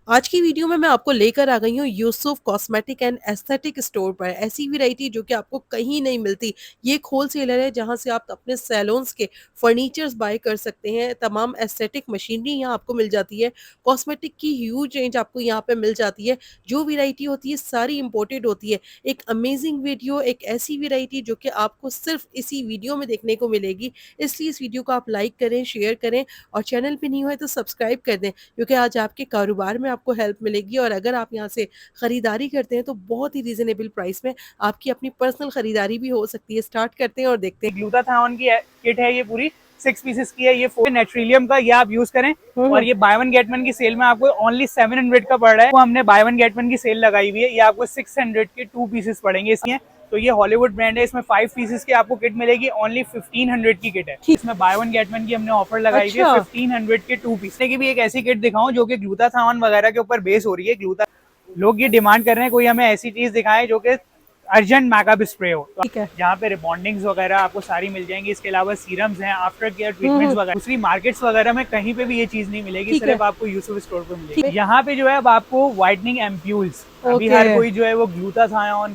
आज की वीडियो में मैं आपको लेकर आ गई हूँ Yusuf cosmetic and aesthetic store पर। ऐसी वैरायटी जो कि आपको कहीं नहीं मिलती। ये एक होलसेलर है जहाँ से आप अपने सैलून्स के फर्नीचर्स बाय कर सकते हैं। तमाम एस्थेटिक मशीनरी यहाँ आपको मिल जाती है। कॉस्मेटिक की ह्यूज रेंज आपको यहाँ पे मिल जाती है। जो वैरायटी होती है सारी इंपोर्टेड होती है। एक अमेजिंग वीडियो, एक ऐसी वैरायटी जो कि आपको सिर्फ इसी वीडियो में देखने को मिलेगी। इसलिए इस वीडियो को आप लाइक करें, शेयर करें और चैनल पे नहीं हुए तो सब्सक्राइब कर दें, क्योंकि आज आपके कारोबार में आपको हेल्प मिलेगी। और अगर आप यहाँ से खरीदारी करते हैं तो बहुत ही रीजनेबल प्राइस में आपकी अपनी पर्सनल खरीदारी भी हो सकती है। स्टार्ट करते हैं और देखते हैं। ग्लूटाथायोन की किट है, ये पूरी 6 पीसेस की है। ये 4 नेट्रिलियम का, ये आप यूज करें। और ये बाय वन गेट वन की सेल में आपको ओनली 700 का पड़ रहा है। वो हमने बाय वन गेट वन की सेल लगाई हुई है। ये आपको 600 के 2 पीसेस पड़ेंगे इसमें। तो ये हॉलीवुड ब्रांड है, इसमें 5 पीसेस की आपको किट मिलेगी। ओनली 1500 की किट है। इसमें बाय वन गेट वन की हमने ऑफर लगाई हुई है। 1500 के 2 पीस की भी एक ऐसी किट दिखाऊं जो कि ग्लूटाथायोन वगैरह के ऊपर बेस हो रही है। लोग ये डिमांड कर रहे हैं कोई हमें ऐसी चीज दिखाए जो कि अर्जेंट मेकअप स्प्रे हो। ठीक है। यहाँ पे रिबॉन्डिंग्स वगैरह आपको सारी मिल जाएंगी। इसके अलावा सीरम्स हैं, आफ्टर केयर ट्रीटमेंट्स वगैरह। दूसरी मार्केट्स वगैरह में कहीं पे भी ये चीज नहीं मिलेगी, सिर्फ आपको यूसुफ स्टोर पे मिलेगी। यहाँ पे जो है अब आपको व्हाइटनिंग एम्प्यूल्स, अभी हर कोई जो है वो ग्लूटाथायोन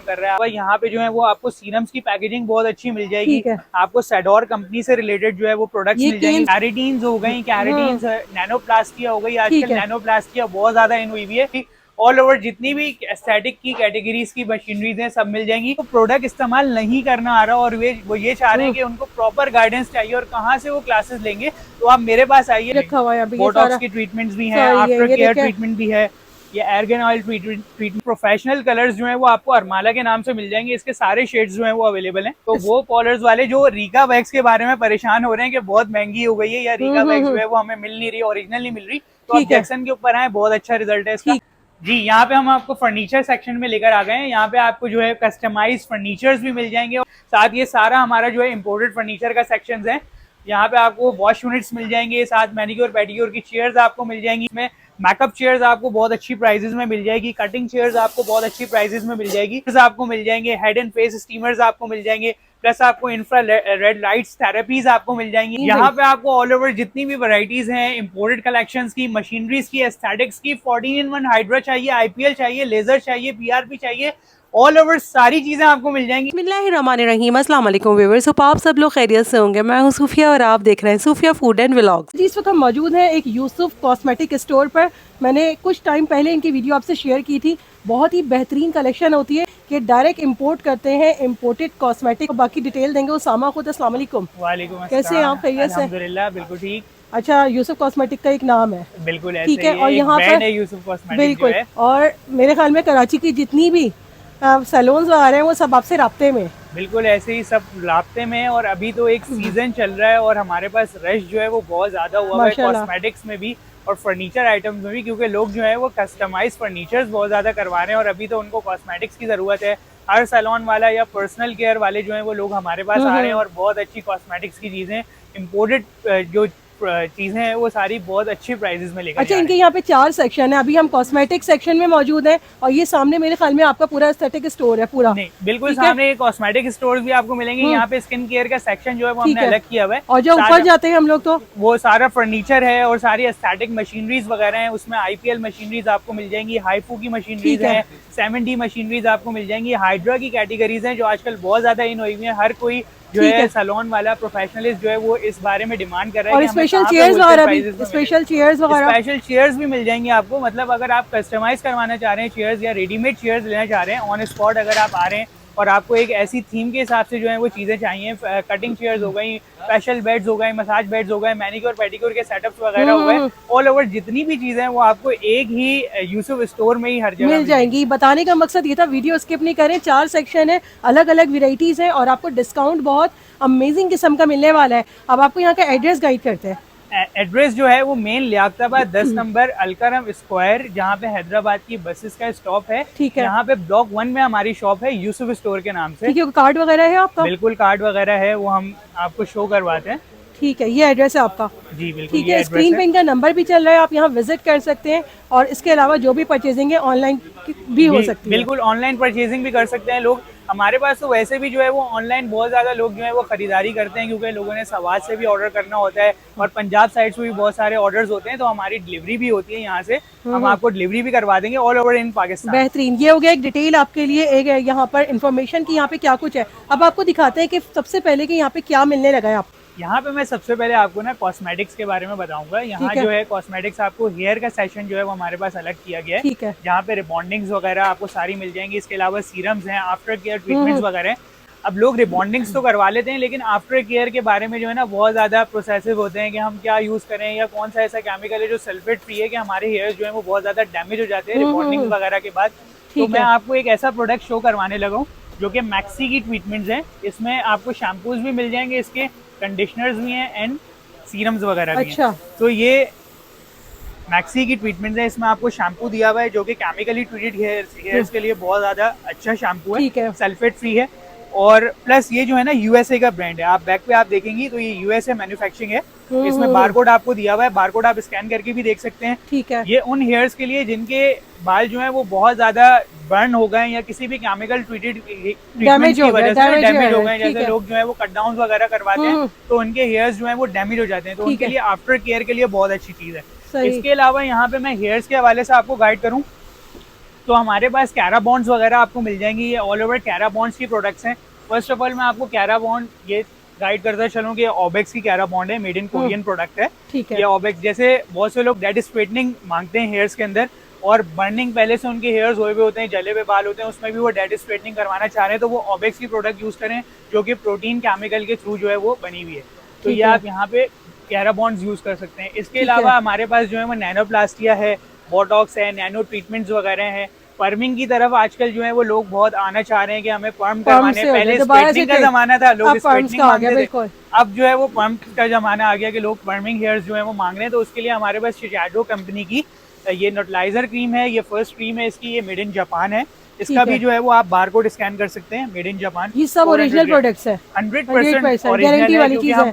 कर रहा है। यहाँ पे जो है वो आपको सीरम्स की पैकेजिंग बहुत अच्छी मिल जाएगी। आपको सेडोर कंपनी से रिलेटेड जो है वो प्रोडक्ट्स मिल जाएंगे। कैरेटीन्स हो गई, कैरेटीन्स, नैनोप्लास्टिया हो गई। आजकल नैनोप्लास्टिया बहुत ज्यादा इन हुई है। ऑल ओवर जितनी भी एस्थेटिक की कैटेगरीज की मशीनरीज हैं सब मिल जाएंगी। तो प्रोडक्ट इस्तेमाल नहीं करना आ रहा और वो ये चाह रहे हैं कि उनको प्रॉपर गाइडेंस चाहिए और कहाँ से वो क्लासेस लेंगे, तो आप मेरे पास आइए। बोटॉक्स की ट्रीटमेंट्स भी हैं, आफ्टर केयर ट्रीटमेंट भी है, ये argan oil treatment. Professional colours जो है वो आपको अरमाला के नाम से मिल जाएंगे। इसके सारे शेड्स जो है वो अवेलेबल हैं। तो वो कॉलर्स वाले जो रीका वैक्स के बारे में परेशान हो रहे हैं कि बहुत महंगी हो गई है या रीका वैक्स जो है वो हमें मिल नहीं रही, ओरिजिनल नहीं मिल रही, तो आप जैक्सन के ऊपर आए, बहुत अच्छा रिजल्ट है इसका। जी, यहाँ पे हम आपको फर्नीचर सेक्शन में लेकर आ गए हैं। यहाँ पे आपको जो है कस्टमाइज फर्नीचर्स भी मिल जाएंगे और साथ ये सारा हमारा जो है इम्पोर्टेड फर्नीचर का सेक्शन है। यहाँ पे आपको वॉश यूनिट्स मिल जाएंगे, साथ मैनिक्योर पेडिक्योर की चेयर्स आपको मिल जाएंगी। इसमें मैकअप चेयर्स आपको बहुत अच्छी प्राइसेस में मिल जाएगी। कटिंग चेयर्स आपको बहुत अच्छी प्राइसेस में मिल जाएगी। आपको मिल जाएंगे हेड एंड फेस स्टीमर्स आपको मिल जाएंगे, प्लस आपको इंफ्रा रेड लाइट्स थेरेपीज आपको मिल जाएंगी। यहाँ पे आपको ऑल ओवर जितनी भी वैरायटीज हैं इंपोर्टेड कलेक्शंस की, मशीनरीज की, एस्थेटिक्स की, 14-in-1 हाइड्रा चाहिए, आईपीएल चाहिए, लेजर चाहिए, पीआरपी चाहिए, ऑल ओवर सारी चीजें आपको मिल जाएंगी। बिस्मिल्लाहिर्रहमानिर्रहीम, अस्सलाम वालेकुम व्यूअर्स। होप आप सब लोग खैरियत से होंगे। मैं हूं सूफिया और आप देख रहे हैं सूफिया फूड एंड व्लॉग्स। इस वक्त हम मौजूद हैं एक यूसुफ कॉस्मेटिक स्टोर पर। मैंने कुछ टाइम पहले इनकी वीडियो आपसे शेयर की थी। बहुत ही बेहतरीन कलेक्शन होती है कि डायरेक्ट इंपोर्ट करते हैं, इंपोर्टेड कॉस्मेटिक। बाकी डिटेल देंगे उसामा खुद। अस्सलाम वालेकुम। वालेकुम अस्सलाम। कैसे हैं आप? खैरियत से? अल्हम्दुलिल्लाह, बिल्कुल ठीक। अच्छा, यूसुफ कॉस्मेटिक का एक नाम है, बिल्कुल ठीक है। और यहाँ पर यूसुफ कॉस्मेटिक बिल्कुल, और मेरे ख्याल में कराची की जितनी भी सैलून्स वगैरह हैं वो सब आपसे राब्ते में। बिल्कुल ऐसे ही सब राब्ते में। और अभी तो एक सीजन चल रहा है और हमारे पास रश जो है वो बहुत ज्यादा हुआ है कॉस्मेटिक्स में भी और फर्नीचर आइटम्स में भी, क्योंकि लोग जो है वो कस्टमाइज फर्नीचर्स बहुत ज्यादा करवा रहे हैं और अभी तो उनको कॉस्मेटिक्स की जरूरत है। हर सैलून वाला या पर्सनल केयर वाले जो है वो लोग हमारे पास आ रहे हैं और बहुत अच्छी कॉस्मेटिक्स की चीजें, इम्पोर्टेड जो चीजें हैं वो सारी बहुत अच्छी प्राइसेस में लेकर। अच्छा, इनके यहाँ पे 4 सेक्शन है। अभी हम कॉस्मेटिक सेक्शन में मौजूद हैं और ये सामने मेरे ख्याल में आपका पूरा एस्थेटिक स्टोर है पूरा। नहीं, बिल्कुल सामने कॉस्मेटिक स्टोर भी आपको मिलेंगे। यहाँ पे स्किन केयर का सेक्शन जो है वो हमने अलग किया हुआ है। और जो ऊपर जाते हैं हम लोग तो वो सारा फर्नीचर है और सारी एस्थेटिक मशीनरीज वगैरह हैं। उसमें आईपीएल मशीनरीज आपको मिल जाएंगी, हाईफू की मशीनरीज है, 7D मशीनरीज आपको मिल जाएंगी। हाइड्रा की कैटेगरीज हैं जो आजकल बहुत ज्यादा इन हुई है। हर कोई जो है सैलून वाला प्रोफेशनलिस्ट जो है वो इस बारे में डिमांड कर रहा है। और स्पेशल चेयर्स भी मिल जाएंगी आपको। मतलब अगर आप कस्टमाइज करवाना चाह रहे हैं चेयर्स या रेडीमेड चेयर्स लेना चाह रहे हैं ऑन स्पॉट, अगर आप आ रहे हैं और आपको एक ऐसी थीम के हिसाब से जो है वो चीजें चाहिए, कटिंग चेयर्स हो गई, स्पेशल बेड्स हो गए, मसाज बेड्स हो गए, मैनिक्योर पेडिक्योर के सेटअप्स वगैरह हो गए, ऑल ओवर जितनी भी चीजें हैं वो आपको एक ही यूसुफ स्टोर में ही हर जगह मिल जाएंगी। बताने का मकसद ये था, वीडियो स्किप नहीं करें। 4 सेक्शन है, अलग अलग वेराइटीज है और आपको डिस्काउंट बहुत अमेजिंग किस्म का मिलने वाला है। अब आपको यहाँ का एड्रेस गाइड करते हैं। एड्रेस जो है वो main Liaquatabad 10 number Alkaram square, जहाँ पे हैदराबाद की बसेस का स्टॉप है। ठीक है। यहाँ पे ब्लॉक 1 में हमारी शॉप है यूसुफ स्टोर के नाम से। ठीक है। कार्ड वगैरह है आपका? बिल्कुल कार्ड वगैरह है, वो हम आपको शो करवाते हैं। ठीक है, ये एड्रेस है आपका। जी बिल्कुल, ठीक ये है, एड्रेस स्क्रीन है। पे इनका नंबर भी चल रहा है, आप यहाँ विजिट कर सकते हैं और इसके अलावा जो भी परचेजिंग है ऑनलाइन भी हो जी सकती है। बिल्कुल, ऑनलाइन परचेजिंग भी कर सकते हैं लोग। हमारे पास तो वैसे भी जो है वो ऑनलाइन बहुत ज़्यादा लोग जो है वो खरीदारी करते हैं, क्योंकि लोगों ने सवाज से भी ऑर्डर करना होता है और पंजाब साइड से भी बहुत सारे ऑर्डर्स होते हैं, तो हमारी डिलीवरी भी होती है यहाँ से। हम आपको डिलीवरी भी करवा देंगे ऑल ओवर इन पाकिस्तान। बेहतरीन, ये हो गया एक डिटेल आपके लिए, एक है यहाँ पर इन्फॉर्मेशन की यहाँ पे क्या कुछ है। अब आपको दिखाते हैं कि सबसे पहले कि यहाँ पे क्या मिलने लगा है आपको। यहाँ पे मैं सबसे पहले आपको ना कॉस्मेटिक्स के बारे में बताऊंगा। यहाँ ठीक है। जो है कॉस्मेटिक्स, आपको हेयर का सेशन जो है वो हमारे पास अलग किया गया है। ठीक है। जहाँ पे रिबॉन्डिंग्स वगैरह आपको सारी मिल जाएंगी। इसके अलावा सीरम्स हैं, आफ्टर केयर ट्रीटमेंट्स वगैरह हैं। अब लोग रिबॉन्डिंग्स तो करवा लेते हैं, लेकिन आफ्टर केयर के बारे में जो है ना बहुत ज़्यादा प्रोसेसिव होते हैं कि हम क्या यूज़ करें या कौन सा ऐसा केमिकल है जो सल्फेट फ्री है कि हमारे हेयर्स जो है वो बहुत ज़्यादा डैमेज हो जाते हैं रिबॉन्डिंग्स वगैरह के बाद। तो मैं आपको एक ऐसा प्रोडक्ट शो करवाने लगा हूँ जो कि मैक्सी की ट्रीटमेंट्स हैं। इसमें आपको शैम्पूज भी मिल जाएंगे, इसके कंडीशनर्स भी हैं एंड सीरम्स वगैरह भी हैं। तो ये मैक्सी की ट्रीटमेंट है। इसमें आपको शैम्पू दिया हुआ है जो कि केमिकली ट्रीटेड हेयर्स के लिए बहुत ज़्यादा अच्छा शैम्पू है, सल्फेट फ्री है। और प्लस ये जो है ना यूएसए का ब्रांड है। आप बैक पे आप देखेंगी तो ये यूएसए मैन्युफैक्चरिंग है। इसमें बारकोड आपको दिया हुआ है, बारकोड आप स्कैन करके भी देख सकते हैं। ठीक है। ये उन हेयर्स के लिए जिनके बाल जो है वो बहुत ज्यादा बर्न हो गए या किसी भी केमिकल ट्रीटेड ट्रीटमेंट की वजह से डैमेज हो गए, जैसे लोग जो है वो कट डाउन वगैरह करवाते हैं तो उनके हेयर्स जो है वो डैमेज हो जाते हैं, तो उनके लिए आफ्टर केयर के लिए बहुत अच्छी चीज है। इसके अलावा यहाँ पे मैं हेयर्स के हवाले से आपको गाइड करूँ तो हमारे पास कैरा बॉन्ड्स वगैरह आपको मिल जाएंगी। ये ऑल ओवर कैरा बॉन्ड्स की प्रोडक्ट्स हैं। फर्स्ट ऑफ ऑल मैं आपको कैरा बॉन्ड ये गाइड करता चलूँ कि ऑबेक्स की कैरा बॉन्ड है, मेड इन कोरियन प्रोडक्ट है। ठीक है। ये ऑबेक्स, जैसे बहुत से लोग डेड स्ट्रेटनिंग मांगते हैं हेयर्स के अंदर और बर्निंग पहले से उनके हेयर्स हुए होते हैं, जले हुए बाल होते हैं, उसमें भी वो डेड स्ट्रेटनिंग करवाना चाह रहे हैं तो वो ऑबेक्स की प्रोडक्ट यूज करें जो कि प्रोटीन केमिकल के थ्रू जो है वो बनी हुई है। तो ये आप यहाँ पे कैरा बॉन्ड्स यूज कर सकते हैं। इसके अलावा हमारे पास जो है वो नैनोप्लास्टिया है, बोटॉक्स है, नैनो ट्रीटमेंट्स वगैरह हैं। पर्मिंग की तरफ आजकल जो है वो लोग बहुत आना चाह रहे हैं कि हमें पर्म करवाने। पहले स्ट्रेटनिंग का जमाना था, लोग स्ट्रेटनिंग मांगते थे, अब जो है वो पर्म का जमाना आ गया कि लोग पर्मिंग हेयर्स जो है वो मांग रहे हैं। तो उसके लिए हमारे पास शिजाडो कंपनी की ये न्यूट्रलाइजर क्रीम है, ये फर्स्ट क्रीम है इसकी, ये मेड इन जापान है। इसका भी जो है वो आप बारकोड स्कैन कर सकते हैं, मेड इन जापान। ये सब ओरिजिनल प्रोडक्ट्स है, 100% ओरिजिनल है क्योंकि हम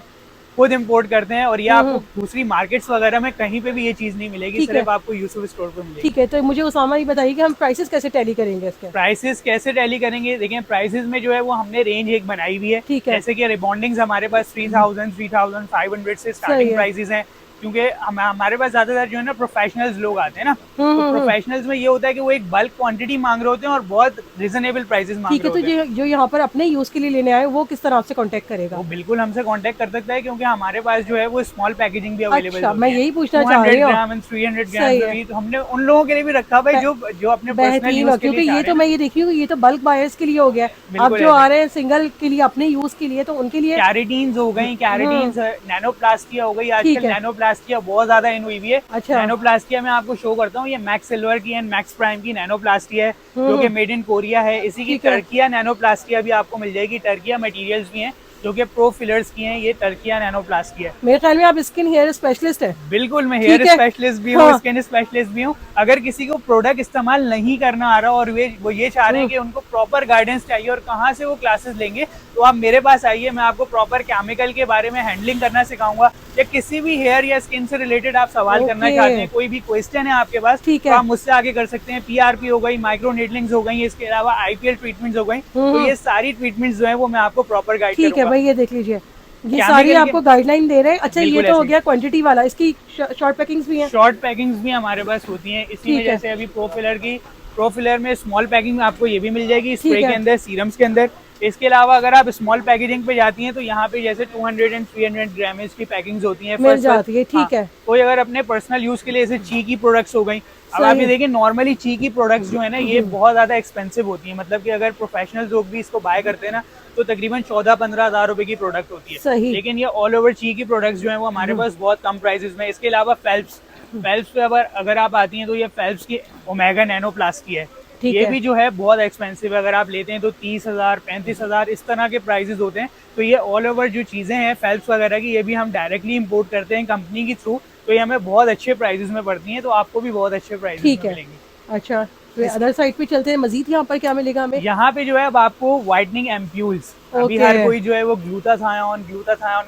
खुद इम्पोर्ट करते हैं और ये आपको दूसरी मार्केट्स वगैरह में कहीं पे भी ये चीज नहीं मिलेगी, सिर्फ आपको यूसुफ स्टोर पे मिलेगी। ठीक है, तो मुझे उसामा ये बताइए कि हम प्राइसेस कैसे टैली करेंगे इसके? प्राइसेस कैसे टैली करेंगे, देखिए प्राइसेस में जो है वो हमने रेंज एक बनाई हुई है। जैसे कि रिबॉन्डिंग्स हमारे पास 3000 3500 से स्टार्टिंग प्राइसेस हैं, क्योंकि हमारे पास ज्यादातर जो है ना प्रोफेशनल्स लोग आते हैं ना, तो प्रोफेशनल्स में ये होता है कि वो एक बल्क क्वांटिटी मांग रहे होते हैं और बहुत रिजनेबल प्राइसेस मांग रहे होते हैं। तो जो यहाँ पर अपने यूज के लिए लेने आए वो किस तरह आपसे कांटेक्ट करेगा? वो बिल्कुल हमसे कांटेक्ट कर सकता है क्योंकि हमारे पास जो है वो स्मॉल पैकेजिंग भी अवेलेबल है। अच्छा, मैं यही पूछना चाह रही हूँ। 300 ग्राम तो हमने उन लोगों के लिए भी रखा भाई जो अपने पर्सनल यूज के लिए, क्योंकि ये तो मैं ये देखी हूँ ये तो बल्क बायर्स के लिए हो गया। अब जो आ रहे हैं सिंगल के लिए अपने यूज के लिए, तो उनके लिए कैरेटीन्स हो गई, कैरेटीन्स नैनोप्लास्टिया हो गई। आजकल नैनोप्लास्टिया बहुत ज्यादा इन हुई है। अच्छा। नैनोप्लास्टिया में आपको शो करता हूँ, ये मैक्स सिल्वर की एंड मैक्स प्राइम की नैनोप्लास्टिया है जो कि मेड इन कोरिया है। इसी की टर्किया नैनोप्लास्टिया भी आपको मिल जाएगी। टर्किया मटेरियल्स भी हैं जो कि प्रो फिलर्स की हैं। ये टर्किया नैनोप्लास्टिया है। मेरे ख्याल में आप स्किन हेयर स्पेशलिस्ट है। बिल्कुल, मैं हेयर स्पेशलिस्ट भी हूँ, स्किन स्पेशलिस्ट भी हूँ। अगर किसी को प्रोडक्ट इस्तेमाल नहीं करना आ रहा और वो ये चाह रहे हैं कि उनको प्रॉपर गाइडेंस चाहिए और कहाँ से वो क्लासेस लेंगे, तो आप मेरे पास आइए, मैं आपको प्रॉपर केमिकल के बारे में हैंडलिंग करना सिखाऊंगा। या किसी भी हेयर या स्किन से रिलेटेड आप सवाल करना चाहते हैं, कोई भी क्वेश्चन है आपके पास, तो आप मुझसे आगे कर सकते हैं। पीआरपी हो गई, माइक्रो नीडलिंग्स हो गई, इसके अलावा आईपीएल ट्रीटमेंट्स हो गई, तो ये सारी ट्रीटमेंट्स जो है वो मैं आपको प्रॉपर गाइड करूंगा। ठीक है भाई, ये देख लीजिए, ये सारी आपको गाइडलाइन दे रहे हैं। अच्छा, ये तो हो गया क्वांटिटी वाला। इसकी शॉर्ट पैकिंग्स भी हैं? शॉर्ट पैकिंग्स भी हमारे पास होती हैं। इसी में जैसे अभी प्रोफिलर में स्मॉल पैकिंग आपको ये भी मिल जाएगी, स्प्रे के अंदर, सीरम्स के अंदर। इसके अलावा अगर आप स्मॉल पैकेजिंग पे जाती हैं तो यहाँ पे जैसे 200 और 300 ग्रामेज की पैकिंग्स होती हैं, मिल जाती है। ठीक है। कोई अगर अपने पर्सनल यूज के लिए जैसे ची की प्रोडक्ट्स हो गई। अब आप ये देखिए, नॉर्मली ची की प्रोडक्ट्स जो है ना ये बहुत ज्यादा एक्सपेंसिव होती है। मतलब कि अगर प्रोफेशनल लोग भी इसको बाय करते हैं ना तो तकरीबन 14-15 हज़ार रुपए की प्रोडक्ट होती है। लेकिन ये ऑल ओवर ची की प्रोडक्ट्स जो है वो हमारे पास बहुत कम प्राइसेस में। इसके अलावा फेल्प्स पे अगर आप आती हैं तो ये फेल्प्स की ओमेगा नैनोप्लास्टी है। ये भी जो है बहुत एक्सपेंसिव है। अगर आप लेते हैं तो 30,000 35,000 इस तरह के प्राइसेस होते हैं। तो ये ऑल ओवर जो चीजें हैं फेल्प्स वगैरह की, ये भी हम डायरेक्टली इंपोर्ट करते हैं कंपनी के थ्रू, तो ये हमें बहुत अच्छे प्राइसेस में पड़ती हैं। तो आपको भी बहुत अच्छे प्राइसेस में मिलेंगी। अच्छा, तो अदर साइड पे चलते हैं, मजीद यहाँ पर क्या मिलेगा हमें? यहाँ पे जो है अब आपको व्हाइटनिंग एम्प्यूल्स, अभी हर कोई जो है वो ग्लूटाथायोन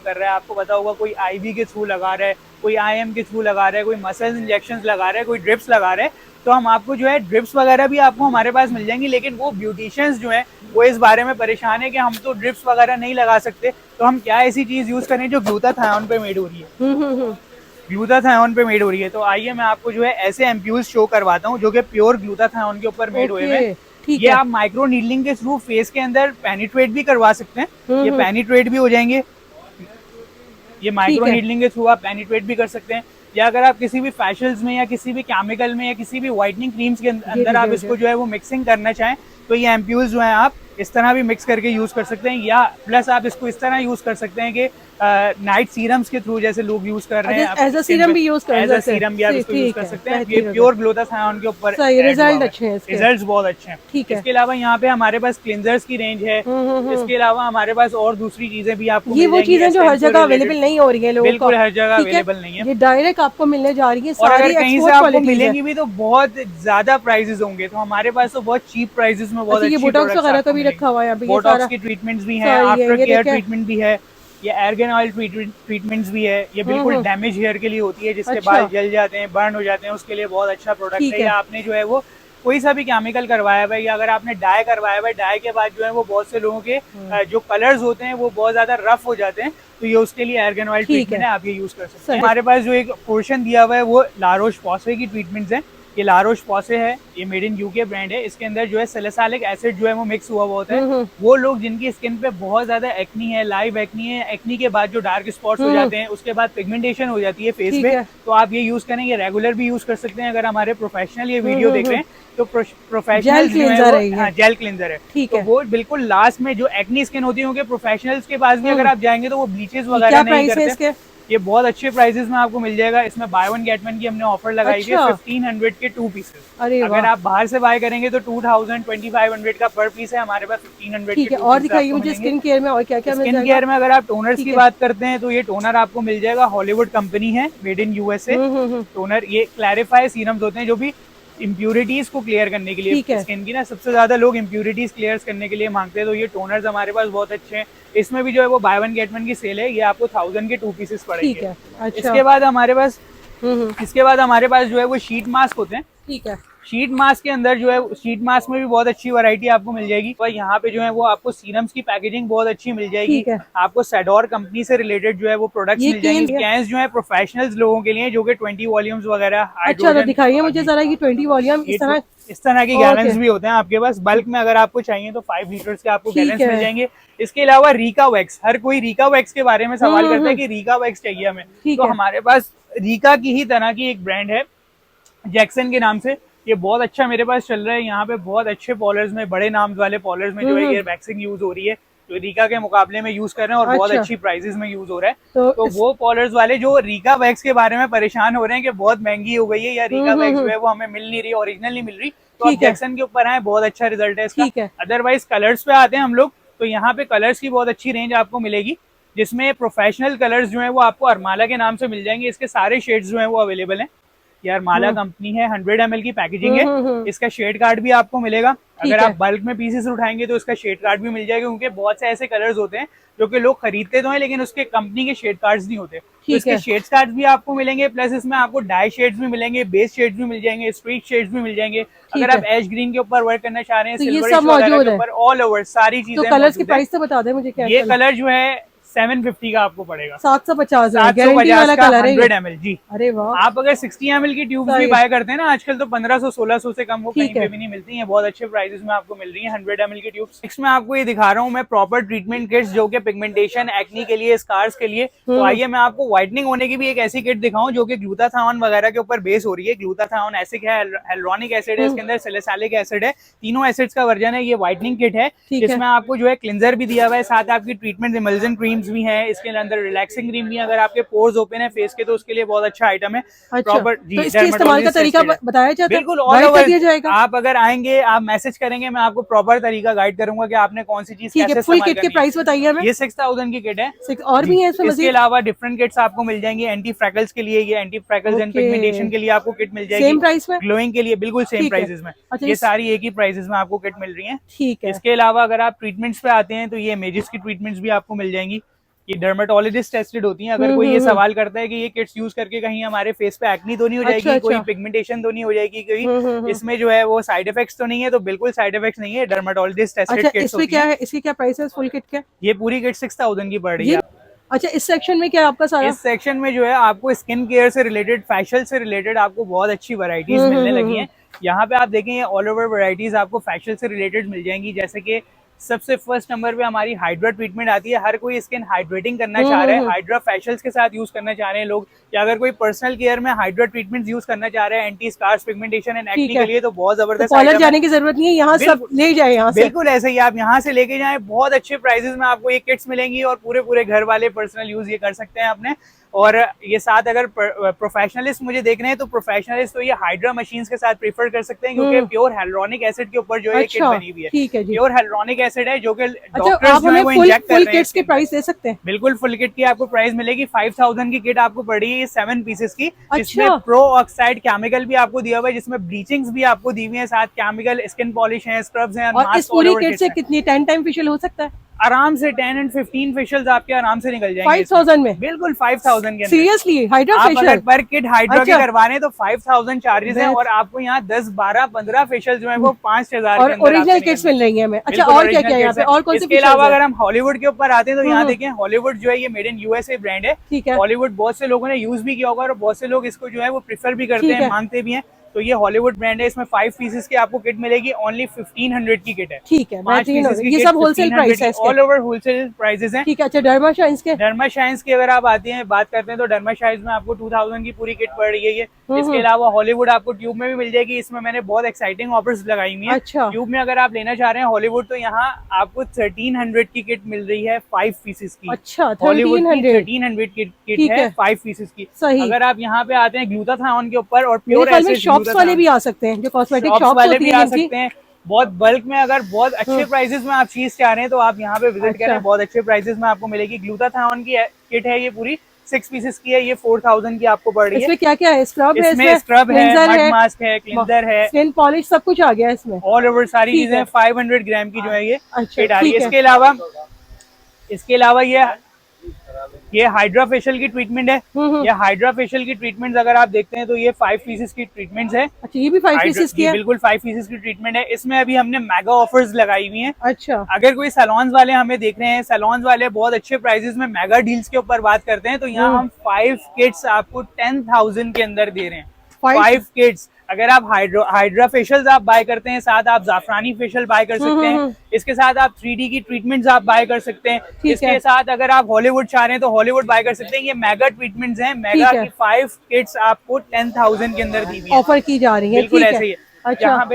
कर रहा है। आपको पता होगा कोई आईवी के थ्रू लगा रहा है, कोई आईएम के थ्रू लगा रहा है, कोई मसल इंजेक्शन लगा रहा है, कोई ड्रिप्स लगा रहा है। तो हम आपको जो है ड्रिप्स वगैरह भी आपको हमारे पास मिल जाएंगी, लेकिन वो ब्यूटिशियंस जो है वो इस बारे में परेशान है कि हम तो ड्रिप्स वगैरह नहीं लगा सकते, तो हम क्या ऐसी चीज यूज करें जो ग्लूटाथायोन पे मेड हो रही है, ग्लूटाथायोन पे मेड हो रही है। तो आइए मैं आपको जो है ऐसे एम्प्यूल्स शो करवाता हूँ जो कि प्योर ग्लूटाथायोन के ऊपर मेड हुए हैं। ये आप माइक्रो नीडलिंग के थ्रू फेस के अंदर पेनिट्रेट भी करवा सकते हैं, ये पेनिट्रेट भी हो जाएंगे। ये माइक्रो नीडलिंग के थ्रू आप पेनिट्रेट भी कर सकते हैं, या अगर आप किसी भी फैशल्स में या किसी भी केमिकल में या किसी भी व्हाइटनिंग क्रीम्स के अंदर आप इसको जो है वो मिक्सिंग करना चाहें, तो ये एम्प्यूल्स जो है आप इस तरह भी मिक्स करके यूज कर सकते हैं, या प्लस आप इसको इस तरह यूज कर सकते हैं कि नाइट सीरम्स के थ्रू जैसे लोग यूज कर रहे हैं, एज अ सीरम भी यूज कर सकते हैं, सीरम भी आप इसको यूज कर सकते हैं। ये प्योर ग्लूटाथायोन के ऊपर रिजल्ट अच्छे हैं, रिजल्ट्स बहुत अच्छे हैं। ठीक है। इसके अलावा यहाँ पे हमारे पास क्लिनजर्स की रेंज है। इसके अलावा हमारे पास और दूसरी चीजें भी आपको, ये वो चीजें जो हर जगह अवेलेबल नहीं हो रही है लोगों को, बिल्कुल हर जगह अवेलेबल नहीं है, ये डायरेक्ट आपको मिलने जा रही है, और अगर कहीं से आपको मिलेंगी भी तो बहुत ज्यादा प्राइसेस होंगे। तो हमारे पास तो बहुत चीप प्राइसेस में बहुत अच्छी बोटॉक्स वगैरह का भी रखा हुआ है, बोटॉक्स की ट्रीटमेंट्स भी है, आफ्टर केयर ट्रीटमेंट भी है, ये एर्गन ऑयल ट्रीटमेंट्स भी है। ये बिल्कुल डैमेज हेयर के लिए होती है, जिसके बाल जल जाते हैं, बर्न हो जाते हैं, उसके लिए बहुत अच्छा प्रोडक्ट है। या आपने जो है वो कोई सा भी केमिकल करवाया हुआ है, या अगर आपने डाई करवाया हुआ है, डाई के बाद जो है वो बहुत से लोगों के जो कलर्स होते हैं वो बहुत ज्यादा रफ हो जाते हैं, तो ये उसके लिए एर्गन ऑयल ट्रीटमेंट है, आप ये यूज कर सकते हैं। हमारे पास जो एक पोर्शन दिया हुआ है वो ला रोच पॉसे की ट्रीटमेंट्स है। ये ला रोच पॉसे है, ये मेड इन यूके ब्रांड है। इसके अंदर जो है सैलिसिलिक एसिड जो है वो मिक्स हुआ होता है। वो लोग जिनकी स्किन पे बहुत ज्यादा एक्नी है, लाइव एक्नी है, एक्नी के बाद जो डार्क स्पॉट्स हो जाते हैं, उसके बाद पिगमेंटेशन हो जाती है फेस पे, तो आप ये यूज करें। ये रेगुलर भी यूज कर सकते हैं। अगर हमारे प्रोफेशनल ये वीडियो देख रहे हैं तो प्रोफेशनल जेल क्लींजर है, तो वो बिल्कुल लास्ट में जो एक्नी स्किन होती है, क्योंकि प्रोफेशनल्स के पास भी अगर आप जाएंगे तो वो ब्लीचेस वगैरह नहीं करते। ये बहुत अच्छे प्राइसेस में आपको मिल जाएगा। इसमें बाय वन गेट वन की हमने ऑफर लगाई है। 1500 के 2 पीसेस। अगर आप बाहर से बाय करेंगे तो 2000 2500 का पर पीस है, हमारे पास 1500 के। और दिखाइए मुझे स्किन केयर में और क्या क्या मिल जाएगा। स्किन केयर में अगर आप टोनर्स की बात करते हैं तो ये टोनर आपको मिल जाएगा, हॉलीवुड कंपनी है, मेड इन यूएसए टोनर। ये क्लैरिफाई सीरम्स होते हैं जो भी इम्प्यूरिटीज को क्लियर करने के लिए, स्किन की ना सबसे ज्यादा लोग इम्प्यूरिटीज क्लियर करने के लिए मांगते हैं, तो ये टोनर्स हमारे पास बहुत अच्छे हैं। इसमें भी जो है वो बाय वन गेट वन की सेल है, ये आपको 1000 के 2 पीसेस पड़ेंगे। अच्छा। इसके बाद हमारे पास जो है वो शीट मास्क होते हैं। ठीक है। शीट मास्क के अंदर जो है, शीट मास्क में भी बहुत अच्छी वैरायटी आपको मिल जाएगी। और यहाँ पे जो है वो आपको सीरम्स की पैकेजिंग बहुत अच्छी मिल जाएगी। आपको सेडोर कंपनी से रिलेटेड जो है वो प्रोडक्ट्स मिल जाएंगे। कैंस जो है प्रोफेशनल्स लोगों के लिए, जो कि 20 वॉल्यूम्स वगैरह। अच्छा, तो दिखाइए मुझे जरा ये 20 वॉल्यूम इस तरह के गैलन्स भी होते हैं आपके पास। बल्क में अगर आपको चाहिए तो 5 लीटर्स के आपको गैलन्स मिल जाएंगे। इसके अलावा रीका वैक्स, हर कोई रीका वैक्स के बारे में सवाल करता है कि रीका वैक्स चाहिए हमें, तो हमारे पास रीका की ही तरह की एक ब्रांड है जैक्सन के नाम से। ये बहुत अच्छा मेरे पास चल रहा है। यहाँ पे बहुत अच्छे पॉलर्स में, बड़े नाम वाले पॉलर्स में जो है ये वैक्सिंग यूज हो रही है, जो रीका के मुकाबले में यूज कर रहे हैं, और बहुत अच्छी प्राइसेस में यूज हो रहा है। तो वो पॉलर्स वाले जो रीका वैक्स के बारे में परेशान हो रहे हैं कि बहुत महंगी हो गई है, या रीका वैक्स जो है वो हमें मिल नहीं रही, ओरिजिनल नहीं मिल रही, तो आप जैक्सन के ऊपर आए, बहुत अच्छा रिजल्ट है इसका। अदरवाइज कलर्स पे आते हैं हम लोग, तो यहाँ पे कलर्स की बहुत अच्छी रेंज आपको मिलेगी, जिसमें प्रोफेशनल कलर्स जो है वो आपको अरमाला के नाम से मिल जाएंगे। इसके सारे शेड्स जो है वो अवेलेबल हैं। ये अरमाला कंपनी है, 100 ml की पैकेजिंग है। इसका शेड कार्ड भी आपको मिलेगा। अगर आप बल्क में पीसेस उठाएंगे तो इसका शेड कार्ड भी मिल जाएगा, क्योंकि बहुत से ऐसे कलर्स होते हैं जो कि लोग खरीदते तो हैं लेकिन उसके कंपनी के शेड कार्ड्स नहीं होते, तो इसके शेड कार्ड्स भी आपको मिलेंगे। प्लस इसमें आपको डाई शेड्स भी मिलेंगे, बेस शेड्स भी मिल जाएंगे, स्ट्रीट शेड्स भी मिल जाएंगे। अगर आप एश ग्रीन के ऊपर वर्क करना चाह रहे हैं, सिल्वर के ऊपर, ऑल ओवर सारी चीजें। कलर्स की प्राइस तो बता दें मुझे क्या। ये कलर जो है 750 का आपको पड़ेगा। 750 गारंटी वाला कलर है, 100 ml जी। अरे वाह। आप अगर 60 ml की ट्यूब भी बाय करते हैं ना आजकल, तो 1500-1600 से कम वो कहीं पे भी नहीं मिलती है। बहुत अच्छे प्राइसेस में आपको मिल रही है 100 ml की ट्यूब। नेक्स्ट में आपको ये दिखा रहा हूँ मैं प्रॉपर ट्रीटमेंट किट्स, जो कि पिगमेंटेशन, एक्नी के लिए, स्कार्स के लिए। तो आइए मैं आपको व्हाइटनिंग होने की भी एक ऐसी किट दिखाऊं जो कि ग्लूटाथायोन वगैरह के ऊपर बेस हो रही है। ग्लूटाथायोन एसिड है, hyaluronic एसिड है, इसके अंदर सैलिसिलिक एसिड है, तीनों एसिड्स का वर्जन है। ये व्हाइटनिंग किट है, जिसमें आपको जो है क्लिंजर भी दिया हुआ है, साथ आपकी ट्रीटमेंट इमल्जन क्रीम्स क्रीम्स भी हैं, इसके अंदर रिलैक्सिंग क्रीम भी है। अगर आपके पोर्स ओपन है फेस के तो उसके लिए बहुत अच्छा आइटम है। प्रॉपर तो इसके इस्तेमाल का तरीका बताया जाता है, बिल्कुल ऑल ओवर। आप अगर आएंगे, आप मैसेज करेंगे, मैं आपको प्रॉपर तरीका गाइड करूंगा कि आपने कौन सी चीज कैसे फुल किट के प्राइस बताइए हमें। ये 6000 की किट है। और भी है इसके अलावा डिफरेंट किट्स आपको मिल जाएंगी। एंटी फ्रैकल्स के लिए, ये एंटी फ्रैकल्स एंड पिगमेंटेशन के लिए आपको किट मिल जाएगी सेम प्राइस में, ग्लोइंग के लिए बिल्कुल सेम प्राइसेस में। ये सारी एक ही प्राइसेस में आपको किट मिल रही है। ठीक है। इसके अलावा अगर आप ट्रीटमेंट्स पे आते हैं तो ये इमेजेस की ट्रीटमेंट्स भी आपको मिल जाएंगी। ये डर्मेटोलॉजिस्ट टेस्टेड होती हैं। अगर कोई ये सवाल करता है कि ये किट्स यूज करके कहीं हमारे फेस पे एक्नी तो नहीं हो जाएगी, कोई पिगमेंटेशन तो नहीं हो जाएगी, कोई इसमें जो है वो साइड इफेक्ट्स तो नहीं है, तो बिल्कुल साइड इफेक्ट्स नहीं है। डर्मेटोलॉजिस्ट टेस्टेड किट्स होती हैं। इसकी क्या प्राइस है फुल किट का? ये पूरी किट 6000 की पड़ रही है। अच्छा, इस सेक्शन में क्या आपका सारा? इस सेक्शन में जो है आपको स्किन केयर से रिलेटेड, फेशियल से रिलेटेड आपको बहुत अच्छी वैरायटीज मिलने लगी हैं। यहाँ पे आप देखें, ये ऑल ओवर वैरायटीज आपको फेशियल से रिलेटेड मिल जाएंगी। जैसे कि सबसे फर्स्ट नंबर पे हमारी हाइड्रा ट्रीटमेंट आती है। हर कोई स्किन हाइड्रेटिंग करना चाह रहा है, हाइड्रा फेशियल्स के साथ यूज करना चाह रहे हैं लोग, या अगर कोई पर्सनल केयर में हाइड्रा ट्रीटमेंट यूज करना चाह रहे हैं anti scars, pigmentation and acne के लिए, तो बहुत जबरदस्त। पार्लर जाने की जरूरत नहीं है, यहाँ सब ले जाए। यहाँ बिल्कुल ऐसे ही आप यहाँ से लेके जाएं, बहुत अच्छे प्राइसेस में आपको ये किट्स मिलेंगी और पूरे घर वाले पर्सनल यूज ये कर सकते हैं अपने। और ये साथ अगर प्रोफेशनलिस्ट मुझे देखने हैं तो प्रोफेशनलिस्ट तो ये हाइड्रा मशीन्स के साथ प्रीफर कर सकते हैं, क्योंकि प्योर हाइड्रोनिक एसिड के ऊपर जो है किट बनी हुई है। प्योर हाइड्रोनिक एसिड है जो कि डॉक्टर्स जो है वो इंजेक्ट कर रहे हैं। के प्राइस दे सकते हैं? बिल्कुल, फुल किट की आपको प्राइस मिलेगी 5000 की किट आपको पड़ी है 7 पीसेस की। जिसमें प्रो ऑक्साइड केमिकल भी आपको दिया हुआ है, जिसमें ब्लीचिंग्स भी आपको दी हुई है, साथ केमिकल स्किन पॉलिश है, स्क्रब्स हैं। और इस पूरी किट से कितनी 10 टाइम फेशियल हो सकता है? आराम से 10 and 15 फेशियल्स आपके आराम से निकल जाएंगे 5000 में। बिल्कुल 5000 के। सीरियसली हाइड्रा फेशियल अगर पर किट हाइड्रा के करवा रहे हैं तो 5000 चार्जेस है, और आपको यहाँ 10, 12, 15 फेशियल जो है वो 5000 और ओरिजिनल किट्स मिल रही है हमें। अच्छा, और क्या क्या है यहाँ पे? और कौन से? इसके अलावा अगर हम हॉलीवुड के ऊपर आते हैं तो यहाँ देखें, हॉलीवुड जो है ये मेड इन यूएसए ब्रांड है। ठीक है। हॉलीवुड बहुत से लोगों ने यूज भी किया होगा और बहुत से लोग इसको जो है वो प्रीफर भी करते हैं, मांगते भी हैं। तो ये हॉलीवुड ब्रांड है। इसमें 5 पीसेस की आपको किट मिलेगी, ओनली 1500 की किट है। ठीक है, 5 पीसेस की। ये सब होलसेल प्राइस है, ऑल ओवर होलसेल प्राइसेस हैं। ठीक है। अच्छा, डर्माशाइंस की अगर आप आते हैं बात करते हैं तो डर्माशाइंस में आपको 2000 की पूरी किट पड़ रही है ये। इसके अलावा हॉलीवुड आपको ट्यूब में भी मिल जाएगी। इसमें मैंने बहुत एक्साइटिंग ऑफर्स लगाई हुई है। अच्छा। ट्यूब में अगर आप लेना चाह रहे हैं हॉलीवुड तो यहाँ आपको 1300 की किट मिल रही है 5 पीसेस की। अच्छा, हॉलीवुड की 1300 की किट है 5 पीसेस की। अगर आप यहाँ पे आते हैं ग्लूटाथायोन के ऊपर और प्योर एसिड, शॉप्स वाले भी आ सकते हैं, जो कॉस्मेटिक शॉप वाले भी आ सकते हैं। बहुत बल्क में अगर बहुत अच्छे प्राइसेस में आप चीज चाह रहे हैं तो आप यहाँ पे विजिट करें, बहुत अच्छे प्राइसेस में आपको मिलेगी। ग्लूटाथायोन की किट है ये पूरी 6 पीसेस की है, ये 4000 की आपको पड़ रही है। इसमें क्या क्या है? स्क्रब है, इसमें स्क्रब है, मड मास्क है, क्लिंजर है, स्किन पॉलिश, सब कुछ आ गया इसमें। ऑल ओवर सारी चीजें 500 ग्राम की जो है ये किट आ रही है। इसके अलावा ये हाइड्रा फेशियल की ट्रीटमेंट है। ये हाइड्रा फेशियल की ट्रीटमेंट अगर आप देखते हैं तो ये 5 पीसेस की ट्रीटमेंट है। अच्छा, ये भी 5 पीसेस की है? बिल्कुल 5 पीसेस की ट्रीटमेंट है। इसमें अभी हमने मेगा ऑफर्स लगाई हुई हैं। अच्छा। अगर कोई सैलून्स वाले हमें देख रहे हैं, सैलून्स वाले बहुत अच्छे प्राइसेस में मेगा डील्स के ऊपर बात करते हैं, तो यहाँ हम 5 किट्स आपको 10,000 के अंदर दे रहे हैं। 5 किट्स। अगर आप हाइड्रा फेशियल आप बाय करते हैं, साथ आप जाफरानी फेशियल बाय कर सकते हैं। इसके साथ आप 3D की ट्रीटमेंट्स आप बाय कर सकते हैं। इसके साथ अगर आप हॉलीवुड चाह रहे हैं तो हॉलीवुड बाय कर सकते हैं। ये मेगा ट्रीटमेंट्स हैं। मेगा की 5 किट्स आपको 10,000 के अंदर दी हुई है, ऑफर की जा रही है। बिल्कुल ऐसे ही है। अच्छा।